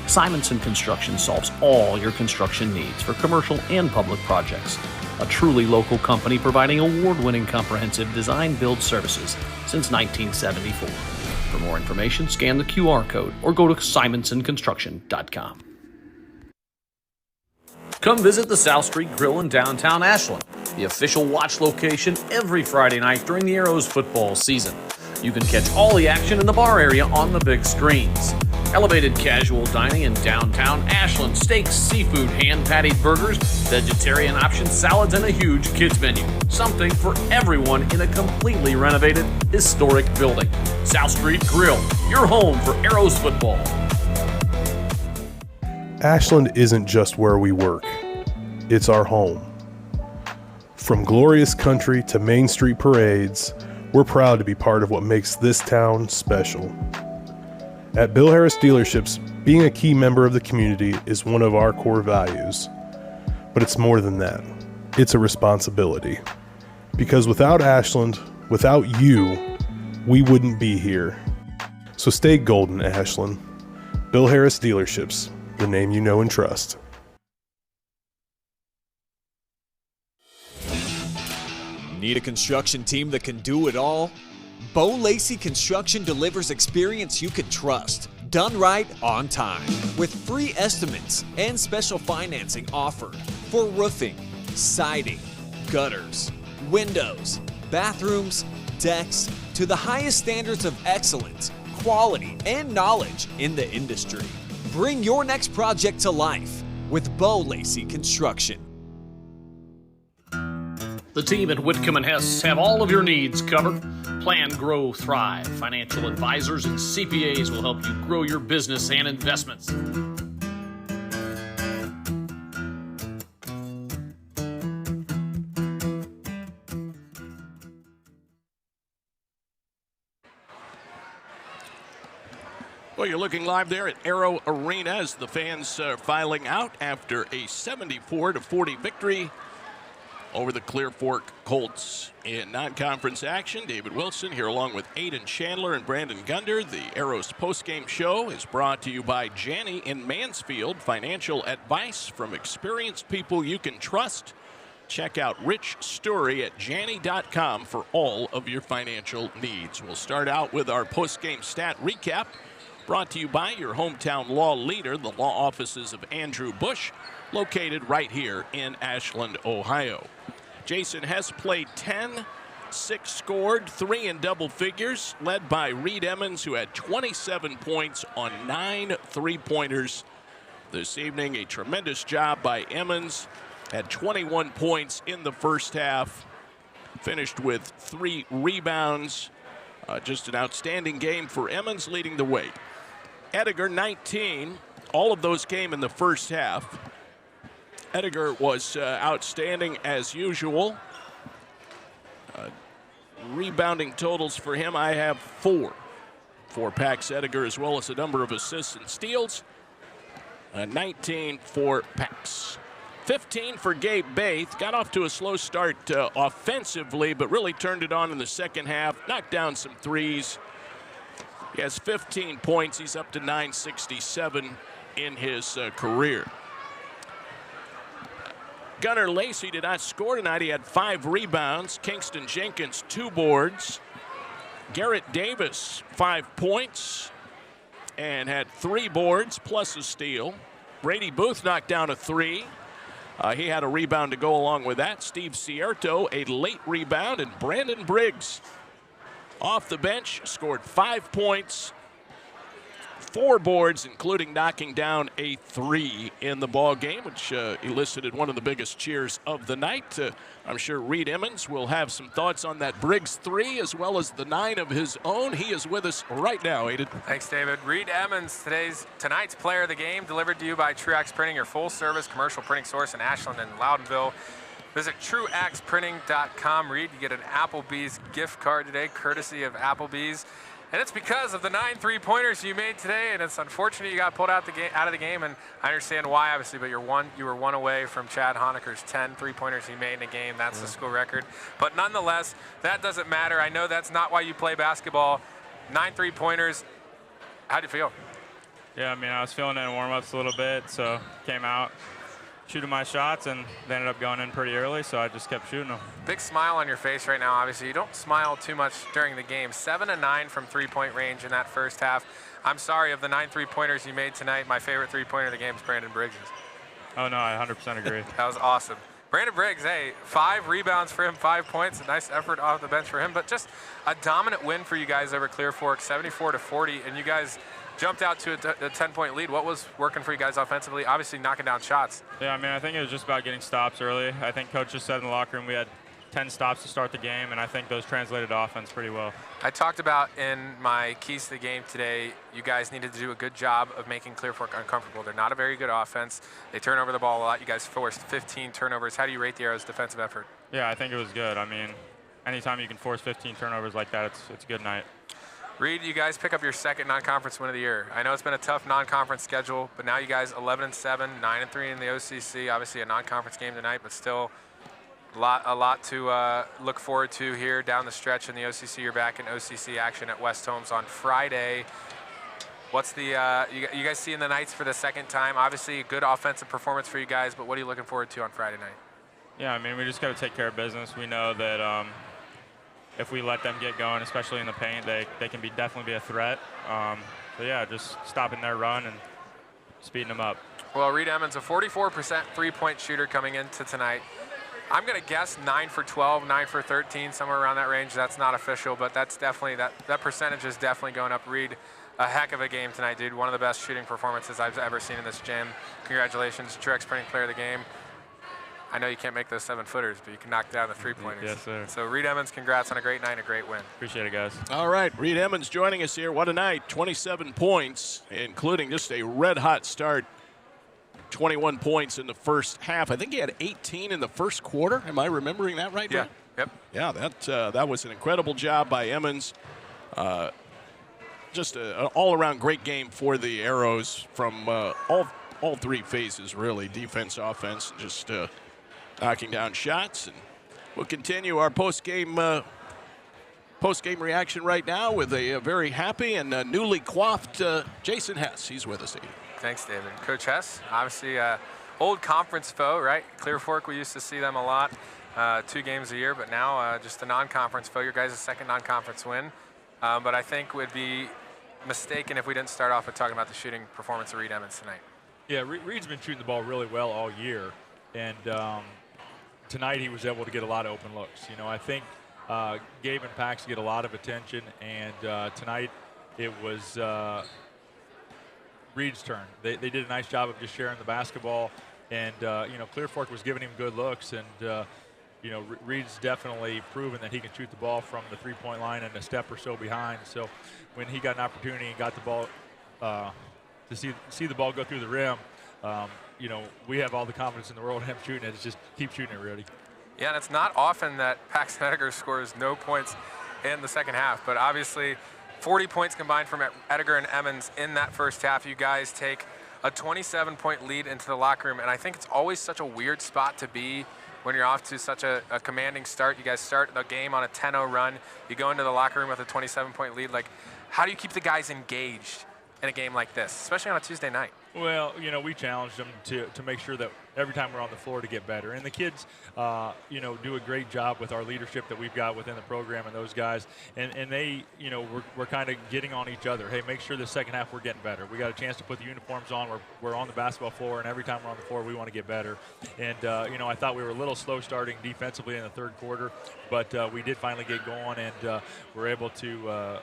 Simonson Construction solves all your construction needs for commercial and public projects. A truly local company providing award-winning comprehensive design-build services since 1974. For more information, scan the QR code or go to simonsonconstruction.com. Come visit the South Street Grill in downtown Ashland, the official watch location every Friday night during the Arrows football season. You can catch all the action in the bar area on the big screens. Elevated casual dining in downtown Ashland, steaks, seafood, hand-patted burgers, vegetarian options, salads, and a huge kids menu. Something for everyone in a completely renovated, historic building. South Street Grill, your home for Arrows football. Ashland isn't just where we work, it's our home. From glorious country to Main Street parades, we're proud to be part of what makes this town special. At Bill Harris Dealerships, being a key member of the community is one of our core values. But it's more than that. It's a responsibility. Because without Ashland, without you, we wouldn't be here. So stay golden, Ashland. Bill Harris Dealerships, the name you know and trust. Need a construction team that can do it all? Bo Lacey Construction delivers experience you can trust, done right on time, with free estimates and special financing offered for roofing, siding, gutters, windows, bathrooms, decks, to the highest standards of excellence, quality, and knowledge in the industry. Bring your next project to life. with Bo Lacey Construction. The team at Whitcomb and Hess have all of your needs covered. Plan, grow, thrive. Financial advisors and CPAs will help you grow your business and investments. Well, you're looking live there at Arrow Arena as the fans are filing out after a 74-40 victory over the Clear Fork Colts. In non-conference action, David Wilson here along with Aiden Chandler and Brandon Gunder. The Arrows postgame show is brought to you by Janney in Mansfield. Financial advice from experienced people you can trust. Check out Rich Story at Janney.com for all of your financial needs. We'll start out with our postgame stat recap, brought to you by your hometown law leader, the law offices of Andrew Bush, located right here in Ashland, Ohio. Jason Hess played 10, 6 scored, 3 in double figures, led by Reed Emmons, who had 27 points on 9 three-pointers this evening. A tremendous job by Emmons, had 21 points in the first half, finished with 3 rebounds. Just an outstanding game for Emmons, leading the way. Edgar, 19. All of those came in the first half. Edgar was outstanding as usual. Rebounding totals for him, I have 4 for Pax Edgar, as well as a number of assists and steals. 19 for Pax. 15 for Gabe Baith. Got off to a slow start offensively, but really turned it on in the second half. Knocked down some threes. He has 15 points. He's up to 967 in his career. Gunnar Lacey did not score tonight. He had 5 rebounds. Kingston Jenkins, 2 boards. Garrett Davis, 5 points and had 3 boards plus a steal. Brady Booth knocked down a 3. He had a rebound to go along with that. Steve Cierto, a late rebound, and Brandon Briggs off the bench scored 5 points, 4 boards, including knocking down a 3 in the ball game, which elicited one of the biggest cheers of the night. I'm sure Reed Emmons will have some thoughts on that Briggs 3 as well as the 9 of his own. He is with us right now, Aiden. Thanks, David. Reed Emmons, tonight's player of the game, delivered to you by Truax Printing, your full-service commercial printing source in Ashland and Loudonville. Visit truaxprinting.com. Reed, you get an Applebee's gift card today, courtesy of Applebee's. And it's because of the 9 three-pointers you made today, and it's unfortunate you got pulled out of the game, and I understand why, obviously, but you were 1 away from Chad Honecker's 10 three-pointers he made in a game. That's the school record. But nonetheless, that doesn't matter. I know that's not why you play basketball. 9 three-pointers. How'd you feel? Yeah, I mean, I was feeling it in warm-ups a little bit, so came out, shooting my shots, and they ended up going in pretty early, so I just kept shooting them. Big smile on your face right now, obviously. You don't smile too much during the game. 7 of 9 from three-point range in that first half. I'm sorry, of the 9 three-pointers you made tonight, my favorite three-pointer of the game is Brandon Briggs'. Oh, no, I 100% agree. That was awesome. Brandon Briggs, hey, 5 rebounds for him, 5 points. A nice effort off the bench for him, but just a dominant win for you guys over Clear Fork, 74-40, and you guys jumped out to a 10-point lead. What was working for you guys offensively? Obviously knocking down shots. Yeah, I mean, I think it was just about getting stops early. I think Coach just said in the locker room we had 10 stops to start the game, and I think those translated to offense pretty well. I talked about in my keys to the game today, you guys needed to do a good job of making Clear Fork uncomfortable. They're not a very good offense. They turn over the ball a lot. You guys forced 15 turnovers. How do you rate the Arrows' defensive effort? Yeah, I think it was good. I mean, anytime you can force 15 turnovers like that, it's a good night. Reed, you guys pick up your second non-conference win of the year. I know it's been a tough non-conference schedule, but now you guys 11-7, 9-3 in the OCC. Obviously a non-conference game tonight, but still a lot to look forward to here down the stretch in the OCC. You're back in OCC action at West Holmes on Friday. What's the you guys seeing the Knights for the second time? Obviously a good offensive performance for you guys, but what are you looking forward to on Friday night? Yeah, I mean, we just got to take care of business. We know that if we let them get going, especially in the paint, they can definitely be a threat. So yeah, just stopping their run and speeding them up. Well, Reed Emmons, a 44% three-point shooter coming into tonight. I'm going to guess 9 for 12, 9 for 13, somewhere around that range. That's not official, but that's definitely that percentage is definitely going up. Reed, a heck of a game tonight, dude. One of the best shooting performances I've ever seen in this gym. Congratulations, Truex Printing Player of the Game. I know you can't make those 7-footers, but you can knock down the 3-pointers. Yes, sir. So Reed Emmons, congrats on a great night and a great win. Appreciate it, guys. All right, Reed Emmons joining us here. What a night. 27 points, including just a red-hot start. 21 points in the first half. I think he had 18 in the first quarter. Am I remembering that right? Yeah. Ryan? Yep. Yeah, that was an incredible job by Emmons. Just an all-around great game for the Arrows from all three phases, really. Defense, offense, just knocking down shots. And we'll continue our post-game reaction right now with a very happy and newly coiffed Jason Hess. He's with us, Steve. Thanks, David. Coach Hess, obviously old conference foe, right? Clear Fork, we used to see them a lot, 2 games a year, but now just a non-conference foe. Your guys' second non-conference win. But I think would be mistaken if we didn't start off with talking about the shooting performance of Reed Emmons tonight. Yeah, Reed's been shooting the ball really well all year, and tonight he was able to get a lot of open looks. You know, I think Gabe and Pax get a lot of attention, and tonight it was Reed's turn. They did a nice job of just sharing the basketball, and you know, Clear Fork was giving him good looks, and you know, Reed's definitely proven that he can shoot the ball from the 3-point line and a step or so behind. So when he got an opportunity and got the ball to see the ball go through the rim, you know, we have all the confidence in the world in him shooting it. It's just keep shooting it, Rudy. Yeah, and it's not often that Paxton Edgar scores no points in the second half, but obviously 40 points combined from Edgar and Emmons in that first half. You guys take a 27-point lead into the locker room, and I think it's always such a weird spot to be when you're off to such a commanding start. You guys start the game on a 10-0 run. You go into the locker room with a 27-point lead. Like, how do you keep the guys engaged in a game like this, especially on a Tuesday night? Well, you know, we challenged them to make sure that every time we're on the floor to get better. And the kids, you know, do a great job with our leadership that we've got within the program and those guys. And they, you know, we're kind of getting on each other. Hey, make sure the second half we're getting better. We got a chance to put the uniforms on. We're on the basketball floor, and every time we're on the floor, we want to get better. And, you know, I thought we were a little slow starting defensively in the third quarter, but we did finally get going, and we're able to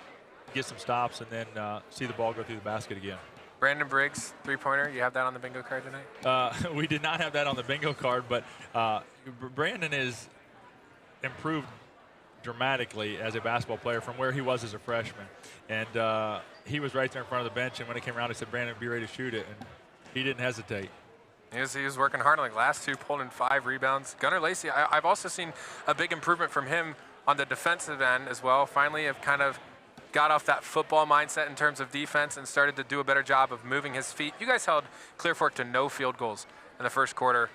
get some stops and then see the ball go through the basket again. Brandon Briggs, 3-pointer, you have that on the bingo card tonight? We did not have that on the bingo card, but Brandon is improved dramatically as a basketball player from where he was as a freshman. And he was right there in front of the bench, and when it came around, he said, Brandon, be ready to shoot it. And he didn't hesitate. He was working hard. Like last 2, pulled in 5 rebounds. Gunnar Lacey, I've also seen a big improvement from him on the defensive end as well. Finally have kind of got off that football mindset in terms of defense and started to do a better job of moving his feet. You guys held Clear Fork to no field goals in the first quarter.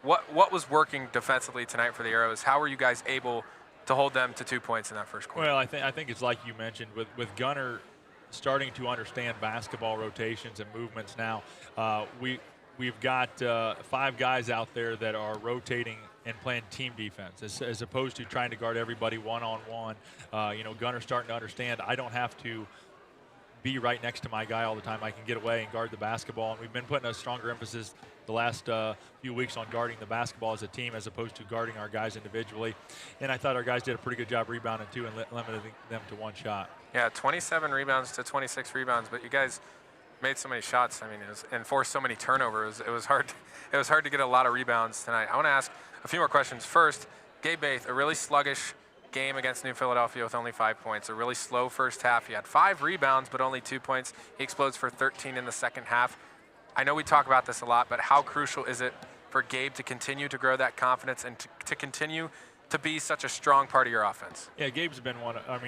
What was working defensively tonight for the Arrows? How were you guys able to hold them to 2 points in that first quarter? Well, I think it's like you mentioned, with Gunnar starting to understand basketball rotations and movements now. We've got 5 guys out there that are rotating and playing team defense as opposed to trying to guard everybody one-on-one. You know, Gunnar's starting to understand I don't have to be right next to my guy all the time. I can get away and guard the basketball. And we've been putting a stronger emphasis the last few weeks on guarding the basketball as a team as opposed to guarding our guys individually. And I thought our guys did a pretty good job rebounding too and limiting them to 1 shot. Yeah, 27 rebounds to 26 rebounds, but you guys made so many shots. I mean, and forced so many turnovers. It was hard to get a lot of rebounds tonight. I want to ask a few more questions. First, Gabe Baith, a really sluggish game against New Philadelphia with only 5 points. A really slow first half. He had 5 rebounds, but only 2 points. He explodes for 13 in the second half. I know we talk about this a lot, but how crucial is it for Gabe to continue to grow that confidence and to continue to be such a strong part of your offense? Yeah, Gabe's been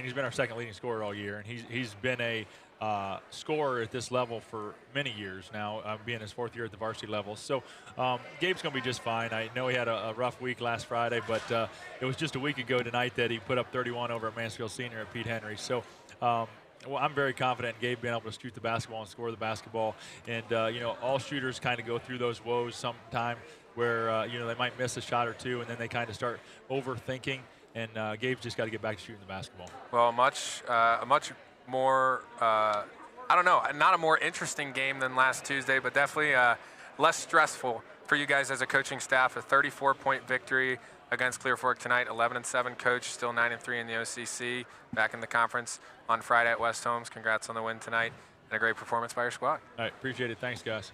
he's been our second leading scorer all year, and he's been a scorer at this level for many years now, being his 4th year at the varsity level. So Gabe's going to be just fine. I know he had a rough week last Friday, but it was just a week ago tonight that he put up 31 over at Mansfield Senior at Pete Henry. So well, I'm very confident in Gabe being able to shoot the basketball and score the basketball. And, you know, all shooters kind of go through those woes sometime where, you know, they might miss a shot or two, and then they kind of start overthinking. And Gabe's just got to get back to shooting the basketball. Well, a much more, I don't know, not a more interesting game than last Tuesday, but definitely less stressful for you guys as a coaching staff. A 34-point victory against Clear Fork tonight. 11-7 coach, still 9-3 in the OCC. Back in the conference on Friday at West Holmes. Congrats on the win tonight and a great performance by your squad. All right, appreciate it. Thanks, guys.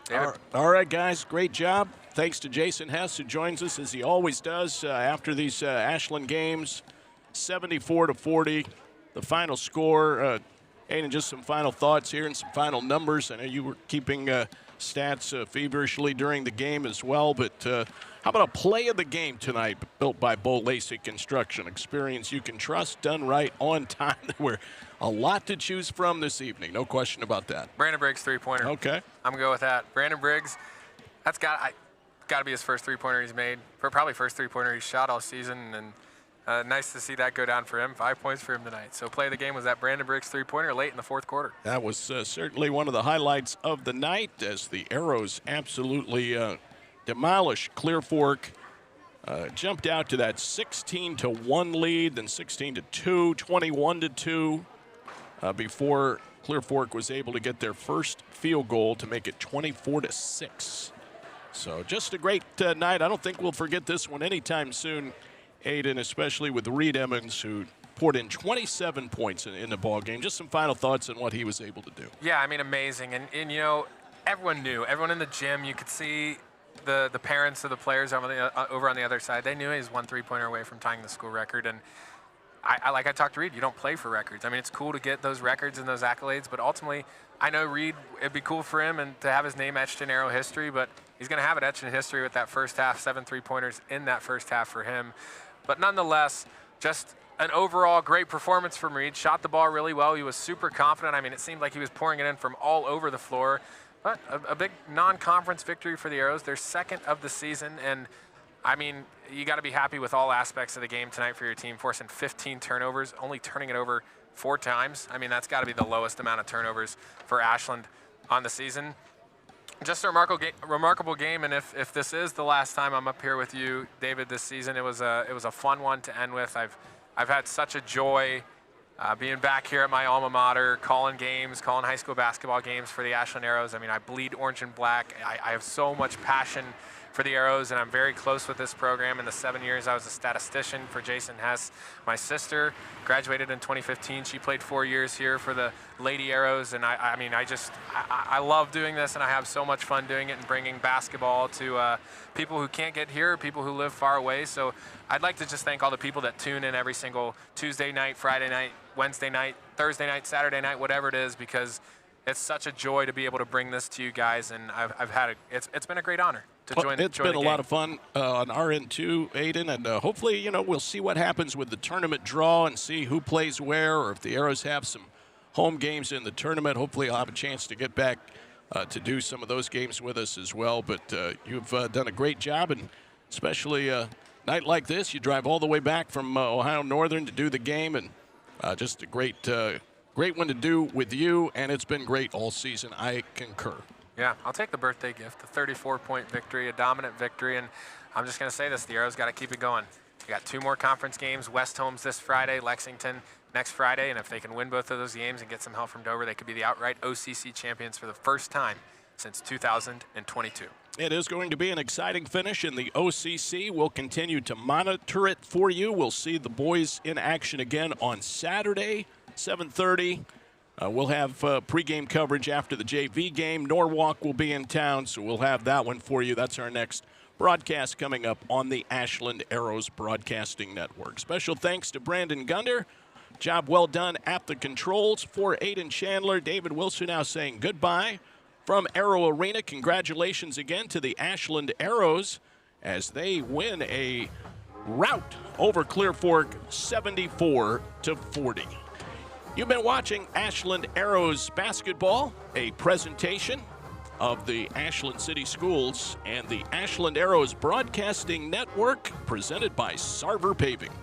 David. All right, guys, great job. Thanks to Jason Hess, who joins us as he always does after these Ashland games. 74-40, the final score. Aiden, just some final thoughts here and some final numbers. I know you were keeping stats feverishly during the game as well, but how about a play of the game tonight built by Bo Lacey Construction? Experience you can trust, done right, on time. There were a lot to choose from this evening, no question about that. Brandon Briggs three-pointer. Okay. I'm going to go with that. Brandon Briggs, that's got to be his first three-pointer he's made, probably first three-pointer he's shot all season, and nice to see that go down for him. 5 points for him tonight. So play of the game was that Brandon Briggs three-pointer late in the fourth quarter. That was certainly one of the highlights of the night as the Arrows absolutely demolished Clear Fork. Jumped out to that 16-1 lead, then 16-2, 21-2, before Clear Fork was able to get their first field goal to make it 24-6. So just a great night. I don't think we'll forget this one anytime soon, Aiden, especially with Reed Emmons, who poured in 27 points in the ball game. Just some final thoughts on what he was able to do. Yeah, I mean, amazing. And you know, everyone knew. Everyone in the gym, you could see the parents of the players over on the other side. They knew he was 1 3-pointer away from tying the school record. And like I talked to Reed, you don't play for records. I mean, it's cool to get those records and those accolades, but ultimately, I know Reed, it'd be cool for him and to have his name etched in Arrow history, but he's going to have it etched in history with that first half, 7 3-pointers in that first half for him. But nonetheless, just an overall great performance from Reed. Shot the ball really well. He was super confident. I mean, it seemed like he was pouring it in from all over the floor. But a big non-conference victory for the Arrows. Their second of the season. And, I mean, you got to be happy with all aspects of the game tonight for your team, forcing 15 turnovers, only turning it over 4 times. I mean, that's got to be the lowest amount of turnovers for Ashland on the season. Just a remarkable game, and if this is the last time I'm up here with you, David, this season, it was a fun one to end with. I've had such a joy being back here at my alma mater, calling games, calling high school basketball games for the Ashland Arrows. I mean, I bleed orange and black. I have so much passion for the Arrows, and I'm very close with this program. In the 7 years I was a statistician for Jason Hess. My sister graduated in 2015. She played 4 years here for the Lady Arrows, and I mean, I love doing this, and I have so much fun doing it and bringing basketball to people who can't get here, people who live far away. So I'd like to just thank all the people that tune in every single Tuesday night, Friday night, Wednesday night, Thursday night, Saturday night, whatever it is, because it's such a joy to be able to bring this to you guys, and it's been a great honor to join. It's been a lot of fun on our end too, Aiden, and hopefully, we'll see what happens with the tournament draw and see who plays where, or if the Arrows have some home games in the tournament. Hopefully, I'll have a chance to get back to do some of those games with us as well. But you've done a great job, and especially a night like this, you drive all the way back from Ohio Northern to do the game, and just a great one to do with you, and it's been great all season. I concur. Yeah, I'll take the birthday gift, a 34-point victory, a dominant victory, and I'm just going to say this, the Arrows got to keep it going. You got 2 more conference games, West Holmes this Friday, Lexington next Friday, and if they can win both of those games and get some help from Dover, they could be the outright OCC champions for the first time since 2022. It is going to be an exciting finish in the OCC. We'll continue to monitor it for you. We'll see the boys in action again on Saturday, 7:30. We'll have pregame coverage after the JV game. Norwalk will be in town, so we'll have that one for you. That's our next broadcast coming up on the Ashland Arrows Broadcasting Network. Special thanks to Brandon Gunder. Job well done at the controls. For Aiden Chandler, David Wilson now saying goodbye from Arrow Arena. Congratulations again to the Ashland Arrows as they win a rout over Clear Fork 74-40. You've been watching Ashland Arrows basketball, a presentation of the Ashland City Schools and the Ashland Arrows Broadcasting Network, presented by Sarver Paving.